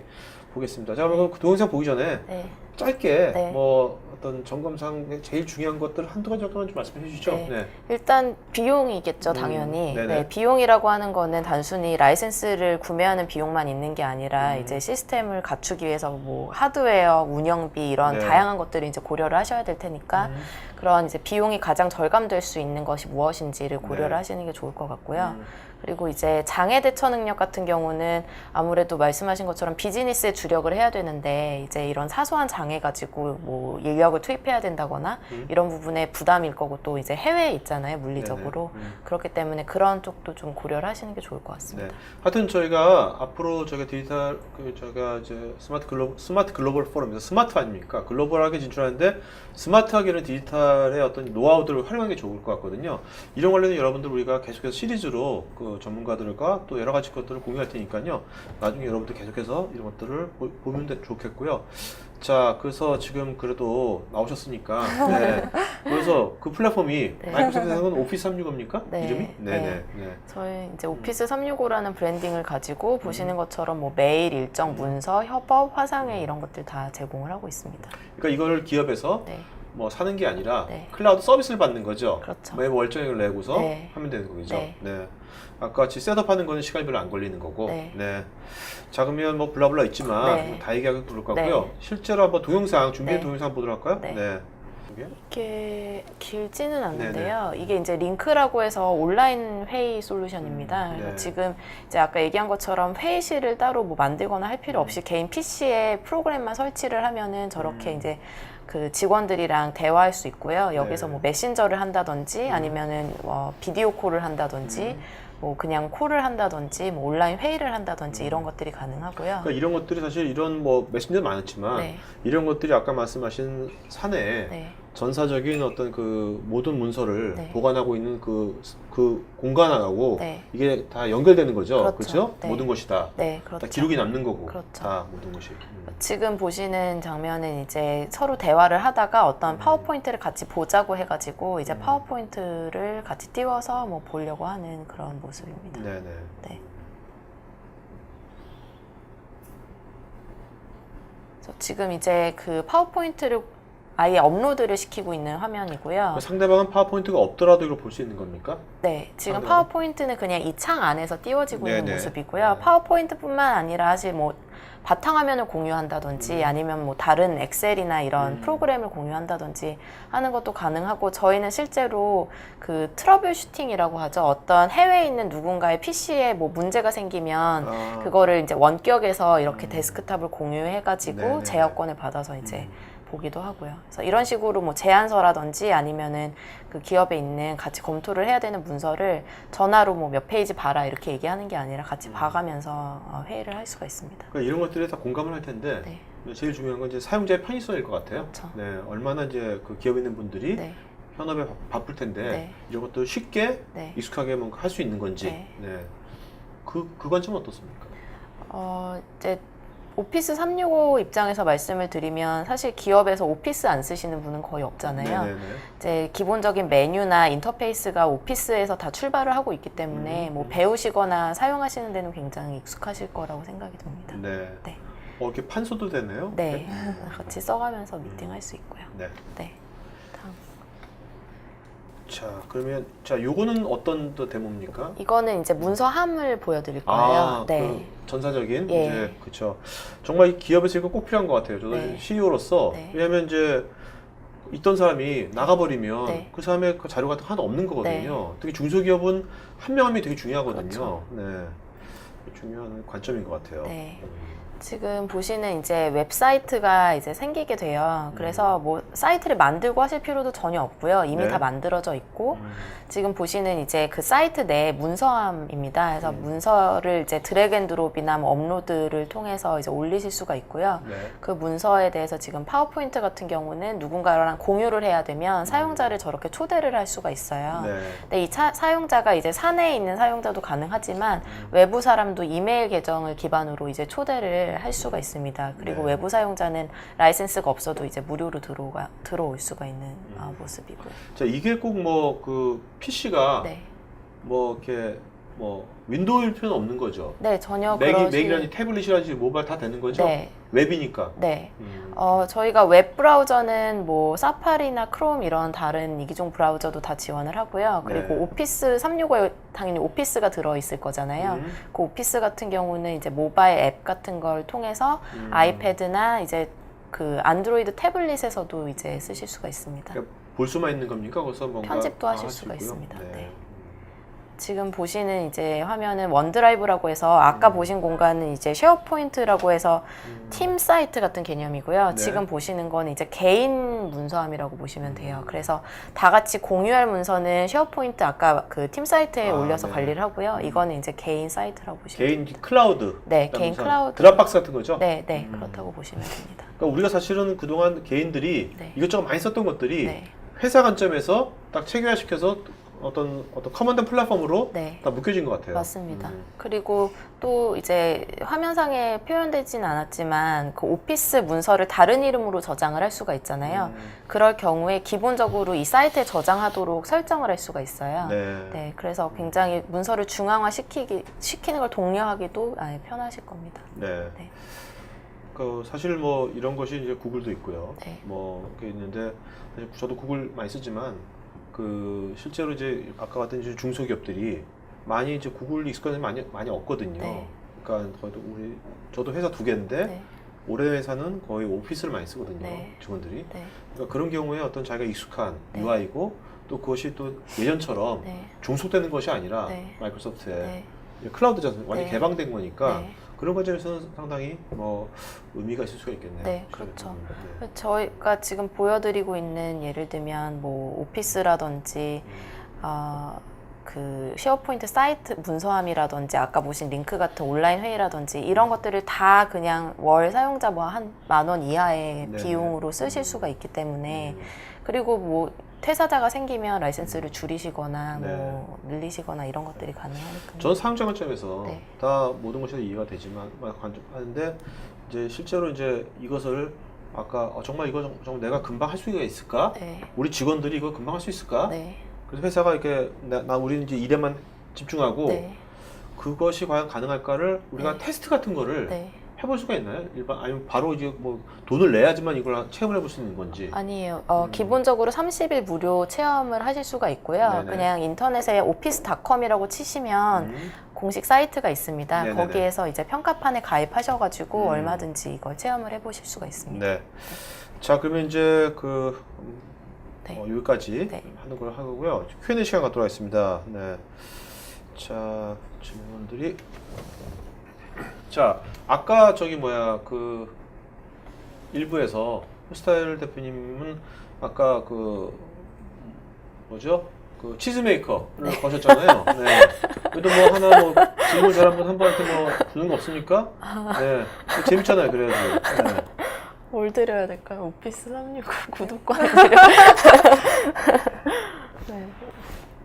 Speaker 1: 보겠습니다. 자, 그럼 그 동영상 보기 전에
Speaker 2: 네.
Speaker 1: 짧게
Speaker 2: 네.
Speaker 1: 뭐 어떤 점검상 제일 중요한 것들 한두 가지 정도만 좀 말씀해 주시죠.
Speaker 2: 네.
Speaker 1: 네.
Speaker 2: 일단 비용이겠죠, 당연히.
Speaker 1: 네네.
Speaker 2: 네, 비용이라고 하는 거는 단순히 라이센스를 구매하는 비용만 있는 게 아니라 이제 시스템을 갖추기 위해서 뭐 하드웨어, 운영비 이런
Speaker 1: 네.
Speaker 2: 다양한 것들을 이제 고려를 하셔야 될 테니까 그런 이제 비용이 가장 절감될 수 있는 것이 무엇인지를 고려를
Speaker 1: 네.
Speaker 2: 하시는 게 좋을 것 같고요. 그리고 이제 장애 대처 능력 같은 경우는 아무래도 말씀하신 것처럼 비즈니스에 주력을 해야 되는데 이제 이런 사소한 장애 가지고 뭐 인력을 투입해야 된다거나 이런 부분에 부담일 거고 또 이제 해외에 있잖아요, 물리적으로. 그렇기 때문에 그런 쪽도 좀 고려를 하시는 게 좋을 것 같습니다.
Speaker 1: 네. 하여튼 저희가 앞으로 저희가 디지털 저희가 이제 스마트 글로벌 포럼에서 스마트 아닙니까? 글로벌하게 진출하는데 스마트하게는 디지털의 어떤 노하우들을 활용하는 게 좋을 것 같거든요. 이런 관련해 여러분들 우리가 계속해서 시리즈로 그 전문가들과 또 여러 가지 것들을 공유할 테니까요. 나중에 여러분들 계속해서 이런 것들을 보면 좋겠고요. 자, 그래서 지금 그래도 나오셨으니까, 네. 그래서 그 플랫폼이
Speaker 2: 네.
Speaker 1: 마이크로소프트에서는 오피스 365입니까?
Speaker 2: 네.
Speaker 1: 이름이? 네네.
Speaker 2: 네.
Speaker 1: 네.
Speaker 2: 저희 이제 오피스 365라는 브랜딩을 가지고 보시는 것처럼 뭐 메일, 일정, 문서, 협업, 화상회 이런 것들 다 제공을 하고 있습니다.
Speaker 1: 그러니까 이걸 기업에서
Speaker 2: 네.
Speaker 1: 뭐 사는 게 아니라
Speaker 2: 네.
Speaker 1: 클라우드 서비스를 받는 거죠.
Speaker 2: 그렇죠.
Speaker 1: 매번 월정액을 내고서
Speaker 2: 네.
Speaker 1: 하면 되는 거죠.
Speaker 2: 네.
Speaker 1: 네. 아까 같이 셋업하는 거는 시간이 별로 안 걸리는 거고.
Speaker 2: 네.
Speaker 1: 네. 자, 그러면 뭐 블라블라 있지만
Speaker 2: 네.
Speaker 1: 다 얘기하기 그럴 것 같고요.
Speaker 2: 네.
Speaker 1: 실제로 한번 동영상 준비된
Speaker 2: 네.
Speaker 1: 동영상 보도록 할까요?
Speaker 2: 네.
Speaker 1: 이게?
Speaker 2: 이게 길지는 않는데요. 이게 이제 링크라고 해서 온라인 회의 솔루션입니다. 그래서
Speaker 1: 네.
Speaker 2: 지금 이제 아까 얘기한 것처럼 회의실을 따로 뭐 만들거나 할 필요 없이 개인 PC에 프로그램만 설치를 하면은 저렇게 이제 그 직원들이랑 대화할 수 있고요. 여기서
Speaker 1: 네.
Speaker 2: 뭐 메신저를 한다든지 아니면은 비디오 콜을 한다든지 뭐 그냥 콜을 한다든지 뭐 온라인 회의를 한다든지 이런 것들이 가능하고요.
Speaker 1: 그러니까 이런 것들이 사실 이런 뭐 메신저 많았지만
Speaker 2: 네.
Speaker 1: 이런 것들이 아까 말씀하신 사내에
Speaker 2: 네.
Speaker 1: 전사적인 어떤 그 모든 문서를
Speaker 2: 네.
Speaker 1: 보관하고 있는 그 공간하고
Speaker 2: 네.
Speaker 1: 이게 다 연결되는 거죠.
Speaker 2: 그렇죠.
Speaker 1: 그렇죠?
Speaker 2: 네.
Speaker 1: 모든 것이 다.
Speaker 2: 네, 그렇죠.
Speaker 1: 다 기록이 남는 거고.
Speaker 2: 그렇죠.
Speaker 1: 다 모든 것이.
Speaker 2: 지금 보시는 장면은 이제 서로 대화를 하다가 어떤 파워포인트를 같이 보자고 해가지고 이제 파워포인트를 같이 띄워서 뭐 보려고 하는 그런 모습입니다.
Speaker 1: 네네.
Speaker 2: 네. 그래서 지금 이제 그 파워포인트를 아예 업로드를 시키고 있는 화면이고요.
Speaker 1: 상대방은 파워포인트가 없더라도 이걸 볼 수 있는 겁니까?
Speaker 2: 네, 지금
Speaker 1: 상대방?
Speaker 2: 파워포인트는 그냥 이 창 안에서 띄워지고 있는
Speaker 1: 네네.
Speaker 2: 모습이고요.
Speaker 1: 네.
Speaker 2: 파워포인트뿐만 아니라 사실 뭐 바탕화면을 공유한다든지 아니면 뭐 다른 엑셀이나 이런 프로그램을 공유한다든지 하는 것도 가능하고 저희는 실제로 그 트러블 슈팅이라고 하죠. 어떤 해외에 있는 누군가의 PC에 뭐 문제가 생기면 그거를 이제 원격에서 이렇게 데스크탑을 공유해가지고
Speaker 1: 네네네.
Speaker 2: 제어권을 받아서 이제 보기도 하고요. 그래서 이런 식으로 뭐 제안서라든지 아니면은 그 기업에 있는 같이 검토를 해야 되는 문서를 전화로 뭐 몇 페이지 봐라 이렇게 얘기하는 게 아니라 같이 봐가면서 회의를 할 수가 있습니다.
Speaker 1: 그러니까 이런 것들에 다 공감을 할 텐데
Speaker 2: 네.
Speaker 1: 제일 중요한 건 이제 사용자의 편의성일 것 같아요.
Speaker 2: 그렇죠.
Speaker 1: 네, 얼마나 이제 그 기업에 있는 분들이
Speaker 2: 네.
Speaker 1: 현업에 바쁠 텐데
Speaker 2: 네.
Speaker 1: 이런 것들 쉽게
Speaker 2: 네.
Speaker 1: 익숙하게 뭔가 할 수 있는 건지.
Speaker 2: 네.
Speaker 1: 네. 그 관점은 어떻습니까?
Speaker 2: 이제 오피스 365 입장에서 말씀을 드리면 사실 기업에서 오피스 안 쓰시는 분은 거의 없잖아요.
Speaker 1: 네네네.
Speaker 2: 이제 기본적인 메뉴나 인터페이스가 오피스에서 다 출발을 하고 있기 때문에 뭐 배우시거나 사용하시는 데는 굉장히 익숙하실 거라고 생각이 듭니다.
Speaker 1: 네.
Speaker 2: 네.
Speaker 1: 이렇게 판소도 되네요.
Speaker 2: 네. 같이 써가면서 미팅할 수 있고요.
Speaker 1: 네.
Speaker 2: 네. 다음.
Speaker 1: 자, 그러면 자, 요거는 어떤 또 데모입니까?
Speaker 2: 이거는 이제 문서함을 보여드릴 거예요. 네.
Speaker 1: 그 전사적인
Speaker 2: 예.
Speaker 1: 이제 그렇죠. 정말 이 기업에서 이거 꼭 필요한 것 같아요. 저도
Speaker 2: 네.
Speaker 1: CEO로서
Speaker 2: 네.
Speaker 1: 왜냐하면 이제 있던 사람이 나가버리면
Speaker 2: 네.
Speaker 1: 그 사람의 그 자료 같은 거 하나 없는 거거든요. 특히 중소기업은 한 명 한 명이 되게 중요하거든요.
Speaker 2: 그렇죠.
Speaker 1: 네, 중요한 관점인 것 같아요.
Speaker 2: 네. 지금 보시는 이제 웹사이트가 이제 생기게 돼요. 그래서 뭐 사이트를 만들고 하실 필요도 전혀 없고요. 이미
Speaker 1: 네.
Speaker 2: 다 만들어져 있고 지금 보시는 이제 그 사이트 내 문서함입니다. 그래서 문서를 이제 드래그 앤 드롭이나 뭐 업로드를 통해서 이제 올리실 수가 있고요.
Speaker 1: 네.
Speaker 2: 그 문서에 대해서 지금 파워포인트 같은 경우는 누군가랑 공유를 해야 되면 사용자를 저렇게 초대를 할 수가 있어요.
Speaker 1: 네.
Speaker 2: 근데 이 사용자가 이제 사내에 있는 사용자도 가능하지만 외부 사람도 이메일 계정을 기반으로 이제 초대를 할 수가 있습니다. 그리고
Speaker 1: 네.
Speaker 2: 외부 사용자는 라이센스가 없어도 이제 무료로 들어올 수가 있는 모습이고요.
Speaker 1: 자, 이게 꼭 뭐 그 PC가
Speaker 2: 네,
Speaker 1: 뭐 이렇게 뭐 윈도우일 필요는 없는 거죠.
Speaker 2: 네 전혀
Speaker 1: 맥이라든지 태블릿이라든지 모바일 다 되는 거죠.
Speaker 2: 네,
Speaker 1: 웹이니까.
Speaker 2: 네. 저희가 웹 브라우저는 뭐 사파리나 크롬 이런 다른 이기종 브라우저도 다 지원을 하고요. 그리고
Speaker 1: 네.
Speaker 2: 오피스 365에 당연히 오피스가 들어있을 거잖아요. 그 오피스 같은 경우는 이제 모바일 앱 같은 걸 통해서 아이패드나 이제 그 안드로이드 태블릿에서도 이제 쓰실 수가 있습니다.
Speaker 1: 그러니까 볼 수만 있는 겁니까? 거기서 뭔가
Speaker 2: 편집도 하실
Speaker 1: 하시고요?
Speaker 2: 수가 있습니다.
Speaker 1: 네.
Speaker 2: 네. 지금 보시는 이제 화면은 원드라이브라고 해서 아까 보신 공간은 이제 쉐어포인트라고 해서 팀 사이트 같은 개념이고요.
Speaker 1: 네.
Speaker 2: 지금 보시는 건 이제 개인 문서함이라고 보시면 돼요. 그래서 다 같이 공유할 문서는 쉐어포인트 아까 그 팀 사이트에 올려서
Speaker 1: 네.
Speaker 2: 관리를 하고요. 이거는 이제 개인 사이트라고 보시면
Speaker 1: 개인 클라우드.
Speaker 2: 네, 개인 클라우드.
Speaker 1: 드랍박스 같은 거죠?
Speaker 2: 네, 네, 그렇다고 보시면 됩니다.
Speaker 1: 그러니까 우리가 사실은 그동안 개인들이
Speaker 2: 네.
Speaker 1: 이것저것 많이 썼던 것들이
Speaker 2: 네,
Speaker 1: 회사 관점에서 딱 체계화시켜서 어떤 커먼드 플랫폼으로
Speaker 2: 네.
Speaker 1: 다 묶여진 것 같아요.
Speaker 2: 맞습니다. 그리고 또 이제 화면상에 표현되진 않았지만 그 오피스 문서를 다른 이름으로 저장을 할 수가 있잖아요. 그럴 경우에 기본적으로 이 사이트에 저장하도록 설정을 할 수가 있어요.
Speaker 1: 네.
Speaker 2: 네, 그래서 굉장히 문서를 중앙화 시키는 걸 독려하기도 편하실 겁니다.
Speaker 1: 네.
Speaker 2: 네.
Speaker 1: 그 사실 뭐 이런 것이 이제 구글도 있고요.
Speaker 2: 네.
Speaker 1: 뭐 이렇게 있는데 사실 저도 구글 많이 쓰지만 그 실제로 이제 아까 같은 이제 중소기업들이 많이 이제 구글 익숙한 사람이 많이 없거든요.
Speaker 2: 네.
Speaker 1: 그러니까 저도 회사 2개인데
Speaker 2: 네.
Speaker 1: 올해 회사는 거의 오피스를 많이 쓰거든요.
Speaker 2: 네.
Speaker 1: 직원들이.
Speaker 2: 네.
Speaker 1: 그러니까 그런 경우에 어떤 자기가 익숙한
Speaker 2: 네.
Speaker 1: UI고 또 그것이 또 예전처럼
Speaker 2: 네.
Speaker 1: 종속되는 것이 아니라
Speaker 2: 네.
Speaker 1: 마이크로소프트에
Speaker 2: 네.
Speaker 1: 클라우드잖아요. 완전히
Speaker 2: 네.
Speaker 1: 개방된 거니까
Speaker 2: 네.
Speaker 1: 그런 과정에서는 상당히 뭐 의미가 있을 수가 있겠네요.
Speaker 2: 네, 그렇죠.
Speaker 1: 네.
Speaker 2: 저희가 지금 보여드리고 있는 예를 들면 뭐 오피스라든지 그 쉐어포인트 사이트 문서함이라든지 아까 보신 링크 같은 온라인 회의라든지 이런 것들을 다 그냥 월 사용자 뭐 한 10,000원 이하의
Speaker 1: 네네.
Speaker 2: 비용으로 쓰실 수가 있기 때문에 그리고 뭐 퇴사자가 생기면 라이센스를 줄이시거나
Speaker 1: 네.
Speaker 2: 뭐 늘리시거나 이런 것들이 가능하니까요.
Speaker 1: 전 사용자 관점에서
Speaker 2: 네.
Speaker 1: 다 모든 것이 다 이해가 되지만 하는데 이제 실제로 이제 이것을 아까 정말 이거 정말 내가 금방 할 수가 있을까?
Speaker 2: 네.
Speaker 1: 우리 직원들이 이거 금방 할 수 있을까?
Speaker 2: 네.
Speaker 1: 그래서 회사가 이렇게 우리는 이제 일에만 집중하고
Speaker 2: 네.
Speaker 1: 그것이 과연 가능할까를 우리가
Speaker 2: 네.
Speaker 1: 테스트 같은 거를
Speaker 2: 네.
Speaker 1: 해볼 수가 있나요? 일반 아니면 바로 이제 뭐 돈을 내야지만 이걸 체험을 해볼 수 있는 건지.
Speaker 2: 아니에요. 기본적으로 30일 무료 체험을 하실 수가 있고요.
Speaker 1: 네네.
Speaker 2: 그냥 인터넷에 office.com이라고 치시면 공식 사이트가 있습니다.
Speaker 1: 네네네.
Speaker 2: 거기에서 이제 평가판에 가입하셔가지고
Speaker 1: 음.
Speaker 2: 얼마든지 이걸 체험을 해보실 수가 있습니다.
Speaker 1: 네. 자, 그러면 이제
Speaker 2: 네.
Speaker 1: 여기까지
Speaker 2: 네.
Speaker 1: 하는 걸 하고요. Q&A 시간 갖도록 하겠습니다. 네. 자, 질문들이. 자, 아까 그 일부에서 홀스타일 대표님은 아까 뭐죠? 그 치즈메이커를 거셨잖아요. 네. 그래도 뭐 하나 뭐 질문 잘하면 한 번한테 뭐 주는 거 없습니까? 네. 재밌잖아요. 그래야지. 네.
Speaker 2: 뭘 드려야 될까요? 오피스 365 구독권 드려. 네.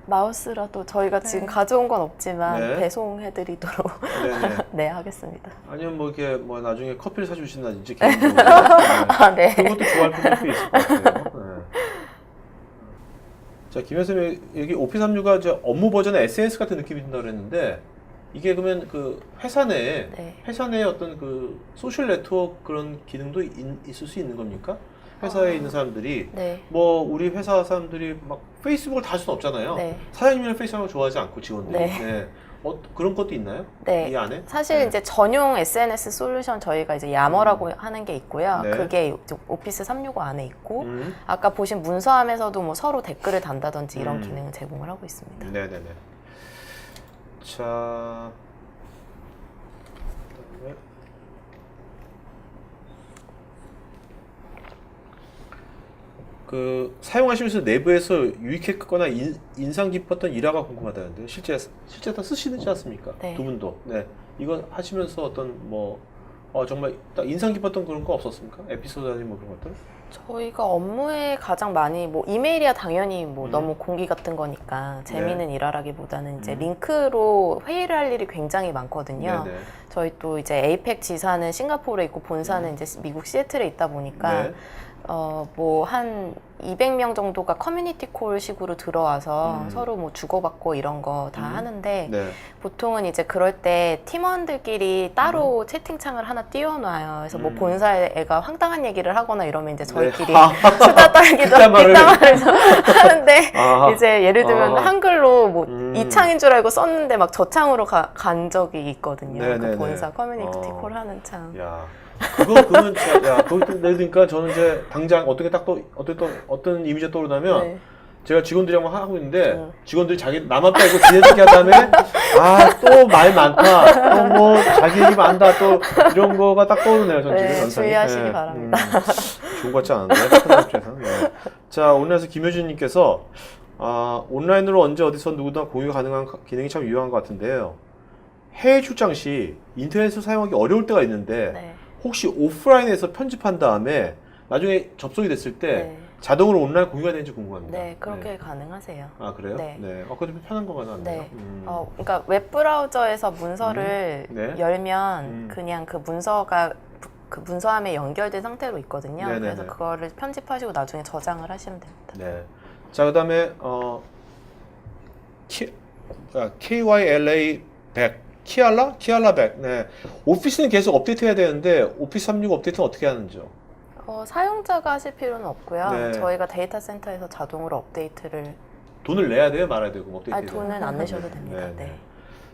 Speaker 2: 마우스라도 저희가 지금 가져온 건 없지만
Speaker 1: 네.
Speaker 2: 배송해드리도록
Speaker 1: 네네.
Speaker 2: 네 하겠습니다.
Speaker 1: 아니면 뭐 이렇게 뭐 나중에 커피를 사주신다든지 개인적으로. 네.
Speaker 2: 아, 네.
Speaker 1: 그것도 좋아할 분들도 있을 것 같아요. 네. 자, 김현수님 여기 오피스 365가 이제 업무 버전의 SNS 같은 느낌이 든다고 그랬는데 이게 그러면 그 회사 내에 어떤 그 소셜 네트워크 그런 기능도 있을 수 있는 겁니까? 회사에 있는 사람들이
Speaker 2: 네.
Speaker 1: 뭐 우리 회사 사람들이 막 페이스북을 다 할 수는 없잖아요.
Speaker 2: 네.
Speaker 1: 사장님이랑 페이스북을 좋아하지 않고 직원들이.
Speaker 2: 네.
Speaker 1: 네. 그런 것도 있나요?
Speaker 2: 네.
Speaker 1: 이 안에?
Speaker 2: 사실
Speaker 1: 네.
Speaker 2: 이제 전용 SNS 솔루션 저희가 이제 야머라고 하는 게 있고요.
Speaker 1: 네.
Speaker 2: 그게 오피스 365 안에 있고 아까 보신 문서함에서도 뭐 서로 댓글을 단다든지 이런 기능을 제공을 하고 있습니다.
Speaker 1: 네네네. 자, 그다음에 그 사용하시면서 내부에서 유익했거나 인상 깊었던 일화가 궁금하다는데 실제 다 쓰시지 않습니까?
Speaker 2: 네.
Speaker 1: 두 분도. 네. 이거 하시면서 어떤 뭐 정말 딱 인상 깊었던 그런 거 없었습니까? 에피소드 아니면 뭐 그런 것들?
Speaker 2: 저희가 업무에 가장 많이 뭐 이메일이야 당연히 뭐 너무 공기 같은 거니까 재미있는 일화라기보다는 이제 링크로 회의를 할 일이 굉장히 많거든요.
Speaker 1: 네네.
Speaker 2: 저희 또 이제 에이펙 지사는 싱가포르에 있고 본사는 이제 미국 시애틀에 있다 보니까
Speaker 1: 네.
Speaker 2: 뭐 한 200명 정도가 커뮤니티 콜 식으로 들어와서 서로 뭐 주고받고 이런 거 다 하는데
Speaker 1: 네.
Speaker 2: 보통은 이제 그럴 때 팀원들끼리 따로 채팅창을 하나 띄워놔요. 그래서 뭐 본사의 애가 황당한 얘기를 하거나 이러면 이제 저희끼리 수다 떨기도
Speaker 1: 뒷담화를
Speaker 2: 하는데
Speaker 1: 아.
Speaker 2: 이제 예를 들면
Speaker 1: 아.
Speaker 2: 한글로 뭐 이 창인 줄 알고 썼는데 막 저 창으로 간 적이 있거든요.
Speaker 1: 네네네.
Speaker 2: 그 본사 커뮤니티 콜 하는 창.
Speaker 1: 야, 그거는 진짜, 야, 그러니까 저는 이제 당장 어떻게 딱 또 어떤 이미지가 떠오르냐면
Speaker 2: 네.
Speaker 1: 제가 직원들이랑 하고 있는데 직원들이 자기 나만 빼고 지네들끼리 한 다음에 또 말 많다, 또 뭐 자기 얘기 많다, 또 이런 거가 딱 떠오르네요. 전
Speaker 2: 네,
Speaker 1: 지금 연상이.
Speaker 2: 주의하시기
Speaker 1: 네,
Speaker 2: 바랍니다.
Speaker 1: 좋은 것 같지 않은데. 네. 자, 오늘에서 김효진님께서 온라인으로 언제 어디서 누구나 공유가 가능한 기능이 참 유용한 것 같은데요. 해외 출장 시 인터넷을 사용하기 어려울 때가 있는데
Speaker 2: 네.
Speaker 1: 혹시 오프라인에서 편집한 다음에 나중에 접속이 됐을 때
Speaker 2: 네.
Speaker 1: 자동으로 온라인 공유가 되는지 궁금합니다.
Speaker 2: 네, 그렇게 가능하세요.
Speaker 1: 아, 그래요?
Speaker 2: 네.
Speaker 1: 그거 좀 편한 거 같네요.
Speaker 2: 네. 그러니까 웹 브라우저에서 문서를
Speaker 1: 네.
Speaker 2: 열면 그냥 그 문서가 그 문서함에 연결된 상태로 있거든요.
Speaker 1: 네네네.
Speaker 2: 그래서 그거를 편집하시고 나중에 저장을 하시면 됩니다.
Speaker 1: 네. 자, 그다음에 KYLA 100 키알라 100. 네. 오피스는 계속 업데이트해야 되는데 오피스 365 업데이트는 어떻게 하는지요?
Speaker 2: 사용자가 하실 필요는 없고요.
Speaker 1: 네.
Speaker 2: 저희가 데이터 센터에서 자동으로 업데이트를
Speaker 1: 돈을 내야 돼요, 말아야 되고 업데이트.
Speaker 2: 아니, 돈은 안 내셔도 됩니다.
Speaker 1: 네.
Speaker 2: 네.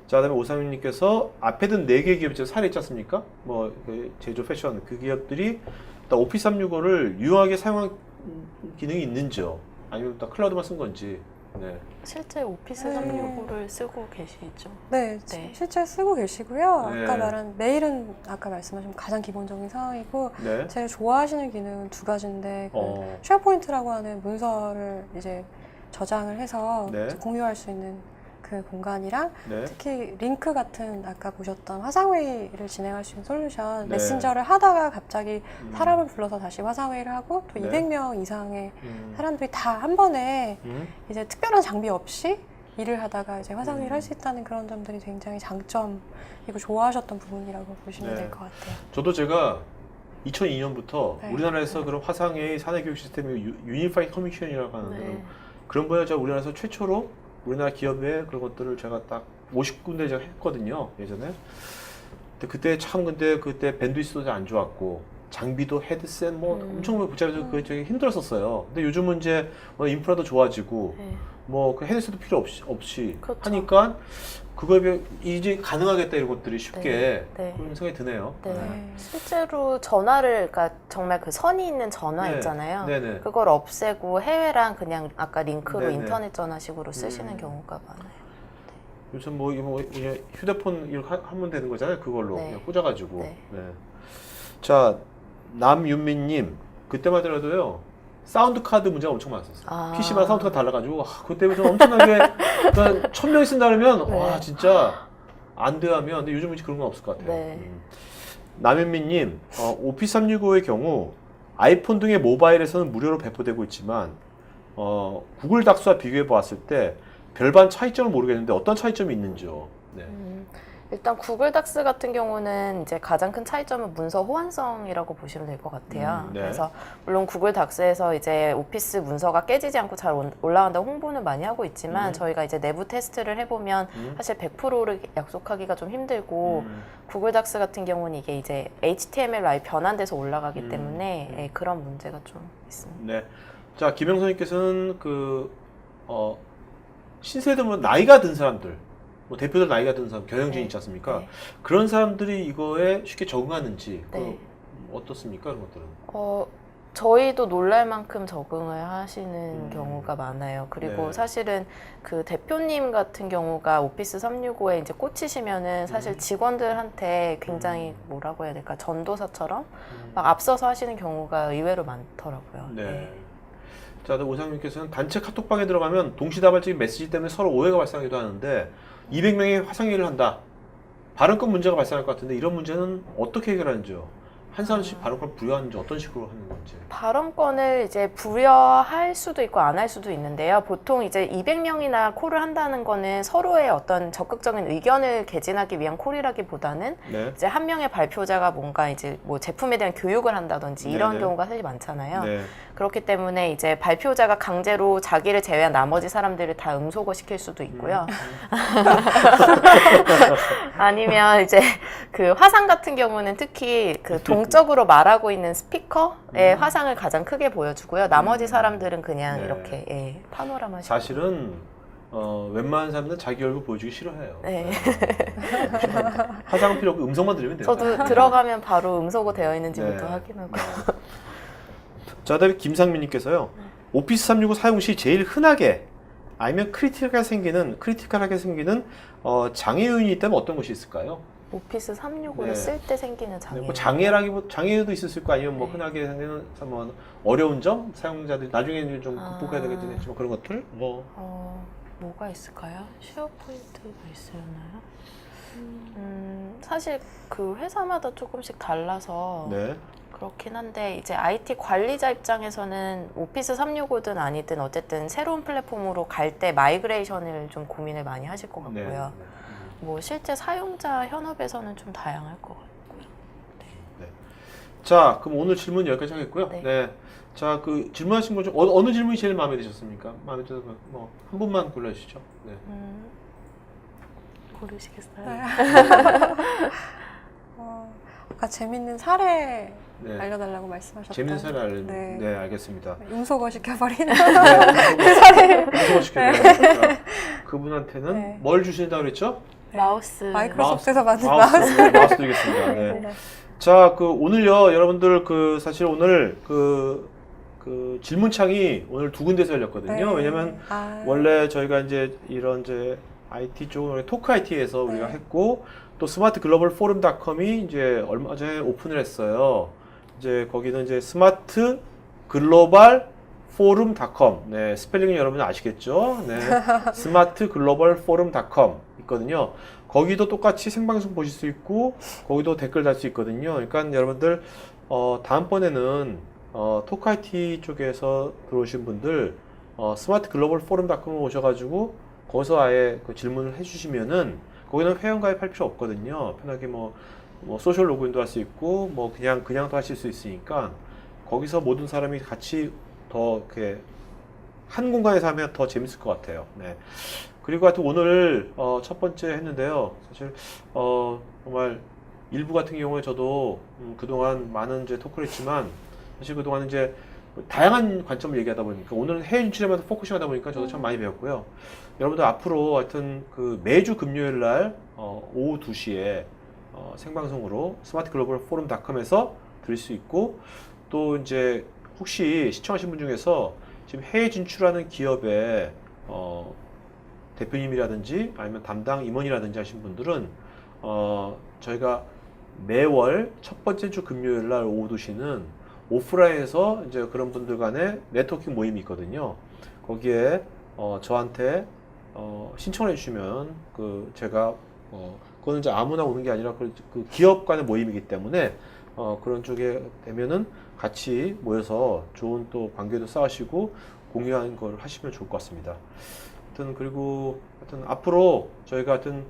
Speaker 1: 자, 그다음에 오상민님께서 앞에든 4개 기업 사례 있지 않습니까? 뭐 그 제조 패션 그 기업들이 일단 오피스 365를 유용하게 사용한 기능이 있는지요? 아니면 또 클라우드만 쓴 건지. 네.
Speaker 2: 실제 오피스
Speaker 3: 네.
Speaker 2: 365를 쓰고 계시죠?
Speaker 3: 네,
Speaker 2: 네.
Speaker 3: 실제 쓰고 계시고요.
Speaker 1: 네.
Speaker 3: 아까 말한 메일은 아까 말씀하신 가장 기본적인 상황이고
Speaker 1: 네.
Speaker 3: 제일 좋아하시는 기능은 두 가지인데 그
Speaker 1: 어.
Speaker 3: 쉐어포인트라고 하는 문서를 이제 저장을 해서
Speaker 1: 네.
Speaker 3: 이제 공유할 수 있는 그 공간이랑
Speaker 1: 네.
Speaker 3: 특히 링크 같은 아까 보셨던 화상회의를 진행할 수 있는 솔루션
Speaker 1: 네.
Speaker 3: 메신저를 하다가 갑자기 사람을 불러서 다시 화상회의를 하고 또
Speaker 1: 네.
Speaker 3: 200명 이상의
Speaker 1: 음.
Speaker 3: 사람들이 다 한 번에 이제 특별한 장비 없이 일을 하다가 이제 화상회의를 할 수 있다는 그런 점들이 굉장히 장점이고 좋아하셨던 부분이라고 보시면
Speaker 1: 네.
Speaker 3: 될 것 같아요.
Speaker 1: 저도 제가 2002년부터
Speaker 3: 네.
Speaker 1: 우리나라에서 그런 화상회의 사내교육 시스템이 유니파이 커뮤니케이션이라고 하는
Speaker 2: 네.
Speaker 1: 그런 분야 제가 우리나라에서 최초로 우리나라 기업의 그런 것들을 제가 딱 50군데 제가 했거든요, 예전에. 근데 그때 밴드위스도 안 좋았고 장비도 헤드셋 뭐 엄청 복잡해서 그게 되게 힘들었었어요. 근데 요즘은 이제 인프라도 좋아지고
Speaker 2: 네.
Speaker 1: 뭐 그 헤드셋도 필요 없이
Speaker 2: 그렇죠.
Speaker 1: 하니까 그거에 이제 가능하겠다 이런 것들이 쉽게
Speaker 2: 네.
Speaker 1: 그런 생각이 드네요.
Speaker 2: 네.
Speaker 3: 네.
Speaker 2: 실제로 전화를, 그러니까 정말 그 선이 있는 전화
Speaker 1: 네.
Speaker 2: 있잖아요.
Speaker 1: 네네.
Speaker 2: 그걸 없애고 해외랑 그냥 아까 링크로
Speaker 1: 네네.
Speaker 2: 인터넷 전화식으로 쓰시는 경우가 많아요.
Speaker 1: 요즘 그냥 휴대폰 이렇게 하면 되는 거잖아요. 그걸로
Speaker 2: 네.
Speaker 1: 그냥 꽂아가지고.
Speaker 2: 네.
Speaker 1: 네. 자, 남윤민님 그때만 하더라도요 사운드 카드 문제가 엄청 많았었어요. PC마다 사운드 카드 달라가지고 그것 때문에 좀 엄청나게 1000명이 쓴다 그러면
Speaker 2: 네.
Speaker 1: 와 진짜 안 돼 하면 근데 요즘은 그런 건 없을 것 같아요.
Speaker 2: 네.
Speaker 1: 남윤민님 오피스 365의 경우 아이폰 등의 모바일에서는 무료로 배포되고 있지만 구글 닥스와 비교해 보았을 때 별반 차이점을 모르겠는데 어떤 차이점이 있는지요? 네.
Speaker 2: 일단 구글 닥스 같은 경우는 이제 가장 큰 차이점은 문서 호환성이라고 보시면 될 것 같아요.
Speaker 1: 네.
Speaker 2: 그래서 물론 구글 닥스에서 이제 오피스 문서가 깨지지 않고 잘 올라간다고 홍보는 많이 하고 있지만 저희가 이제 내부 테스트를 해보면 사실 100%를 약속하기가 좀 힘들고 구글 닥스 같은 경우는 이게 이제 HTML로 아예 변환돼서 올라가기 때문에 예, 그런 문제가 좀 있습니다.
Speaker 1: 네. 자, 김영선님께서는 신세대면 나이가 든 사람들 뭐 대표들 나이가 든 사람, 경영진
Speaker 2: 네.
Speaker 1: 있지 않습니까?
Speaker 2: 네.
Speaker 1: 그런 사람들이 이거에 쉽게 적응하는지
Speaker 2: 네.
Speaker 1: 어떻습니까? 그런 것들은?
Speaker 2: 저희도 놀랄 만큼 적응을 하시는 경우가 많아요. 그리고
Speaker 1: 네.
Speaker 2: 사실은 그 대표님 같은 경우가 오피스 365에 이제 꽂히시면은 사실 직원들한테 굉장히 뭐라고 해야 될까, 전도사처럼 막 앞서서 하시는 경우가 의외로 많더라고요.
Speaker 1: 네. 자, 오상민께서는 단체 카톡방에 들어가면 동시다발적인 메시지 때문에 서로 오해가 발생하기도 하는데 200명이 화상회의를 한다. 발언권 문제가 발생할 것 같은데 이런 문제는 어떻게 해결하는지요? 한 사람씩 발언권을 부여하는지 어떤 식으로 하는 건지.
Speaker 2: 발언권을 이제 부여할 수도 있고 안 할 수도 있는데요. 보통 이제 200명이나 콜을 한다는 거는 서로의 어떤 적극적인 의견을 개진하기 위한 콜이라기보다는
Speaker 1: 네.
Speaker 2: 이제 한 명의 발표자가 뭔가 이제 뭐 제품에 대한 교육을 한다든지 이런
Speaker 1: 네네.
Speaker 2: 경우가 사실 많잖아요.
Speaker 1: 네.
Speaker 2: 그렇기 때문에 이제 발표자가 강제로 자기를 제외한 나머지 사람들을 다 음소거 시킬 수도 있고요. 아니면 이제 그 화상 같은 경우는 특히 그 동적으로 말하고 있는 스피커의 화상을 가장 크게 보여주고요. 나머지 사람들은 그냥
Speaker 1: 네.
Speaker 2: 이렇게 예, 파노라마.
Speaker 1: 사실은 웬만한 사람들은 자기 얼굴 보여주기 싫어해요.
Speaker 2: 네.
Speaker 1: 싫어합니다. 화장 필요 없고 음성만 들으면 돼요.
Speaker 2: 저도 들어가면 바로 음소거 되어 있는지부터
Speaker 1: 네.
Speaker 2: 확인하고.
Speaker 1: 자, 그다음에 김상민님께서요. 오피스 365 사용 시 제일 흔하게 아니면 크리티컬하게 생기는 장애 요인이 있다면 어떤 것이 있을까요?
Speaker 2: 오피스 365를
Speaker 1: 네.
Speaker 2: 쓸 때 생기는 장애.
Speaker 1: 뭐 장애도 있을 거 아니면 뭐 흔하게 생기는 뭐 어려운 점 사용자들이 나중에는 좀 극복해야 되겠긴 했지만 그런 것들 뭐
Speaker 2: 뭐가 있을까요? 쉐어포인트가 있으려나요? 사실 그 회사마다 조금씩 달라서
Speaker 1: 네.
Speaker 2: 그렇긴 한데 이제 IT 관리자 입장에서는 오피스 365든 아니든 어쨌든 새로운 플랫폼으로 갈 때 마이그레이션을 좀 고민을 많이 하실 것
Speaker 1: 네.
Speaker 2: 같고요. 뭐 실제 사용자 현업에서는 좀 다양할 것 같고요.
Speaker 1: 자, 그럼 오늘 질문 여기까지 하겠고요.
Speaker 2: 네.
Speaker 1: 네. 자, 그 질문하신 거 중 어느 질문이 제일 마음에 드셨습니까? 마음에 들어서 뭐 한 분만 골라주시죠. 네.
Speaker 2: 고르시겠어요?
Speaker 3: 아까 재밌는 사례
Speaker 1: 네.
Speaker 3: 알려달라고 말씀하셨던.
Speaker 1: 재밌는 사례
Speaker 3: 네.
Speaker 1: 네, 알겠습니다.
Speaker 3: 음소거 시켜버리는.
Speaker 1: 음소거 시켜요. 그분한테는
Speaker 3: 네.
Speaker 1: 뭘 주신다고 그랬죠?
Speaker 2: 마우스.
Speaker 3: 마이크로소프트에서 만든
Speaker 1: 마우스.
Speaker 3: 마우스.
Speaker 1: 네, 마우스 드리겠습니다. 네.
Speaker 3: 네.
Speaker 1: 자, 그 오늘요, 여러분들 그 사실 오늘 그 질문창이 오늘 두 군데서 열렸거든요.
Speaker 3: 네.
Speaker 1: 왜냐면
Speaker 3: 아.
Speaker 1: 원래 저희가 이제 이런 이제 IT 쪽은 토크 IT에서 우리가
Speaker 3: 네.
Speaker 1: 했고 또 스마트 글로벌 포럼닷컴이 이제 얼마 전에 오픈을 했어요. 이제 거기는 이제 스마트 글로벌 포럼닷컴. 네, 스펠링은 여러분 아시겠죠? 네. 스마트 글로벌 포럼닷컴 있거든요. 거기도 똑같이 생방송 보실 수 있고 거기도 댓글 달 수 있거든요. 그러니까 여러분들 다음번에는 토크 IT 쪽에서 들어오신 분들 스마트 글로벌 포럼닷컴을 오셔가지고 거기서 아예 그 질문을 해주시면은 거기는 회원가입할 필요 없거든요. 편하게 뭐 소셜 로그인도 할 수 있고 뭐 그냥도 하실 수 있으니까 거기서 모든 사람이 같이 더 이렇게 한 공간에서 하면 더 재밌을 것 같아요. 네. 그리고 하여튼 오늘 첫 번째 했는데요. 사실 정말 일부 같은 경우에 저도 그동안 많은 이제 토크를 했지만 사실 그동안 이제 다양한 관점을 얘기하다 보니까 오늘은 해외 진출에만 포커싱 하다 보니까 저도 참 많이 배웠고요. 여러분들 앞으로 하여튼 그 매주 금요일 날 오후 2시에 생방송으로 스마트 글로벌 포럼닷컴에서 들을 수 있고 또 이제 혹시 시청하신 분 중에서 지금 해외 진출하는 기업의 대표님이라든지 아니면 담당 임원이라든지 하신 분들은 저희가 매월 첫 번째 주 금요일 날 오후 2시는 오프라인에서 이제 그런 분들 간의 네트워킹 모임이 있거든요. 거기에 저한테 신청을 해주시면 제가 그거는 이제 아무나 오는 게 아니라 그 기업 간의 모임이기 때문에 그런 쪽에 되면은 같이 모여서 좋은 또 관계도 쌓으시고 공유하는 걸 하시면 좋을 것 같습니다. 하여튼 그리고 하여튼 앞으로 저희가 하여튼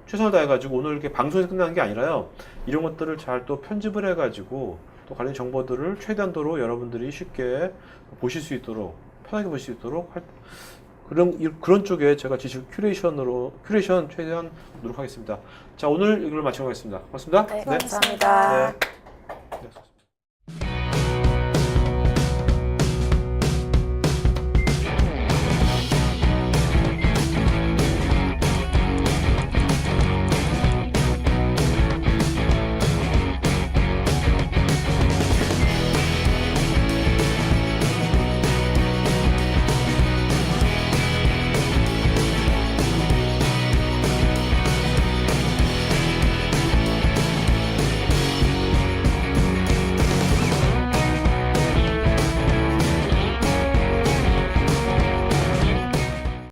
Speaker 1: 최선을 다해가지고 오늘 이렇게 방송에서 끝나는 게 아니라요. 이런 것들을 잘 또 편집을 해가지고 또 관련 정보들을 최대한도로 여러분들이 쉽게 보실 수 있도록 편하게 보실 수 있도록 그런 쪽에 제가 지식 큐레이션 최대한 노력하겠습니다. 자, 오늘 이걸 마치도록 하겠습니다. 고맙습니다.
Speaker 2: 네, 감사합니다.
Speaker 1: 네.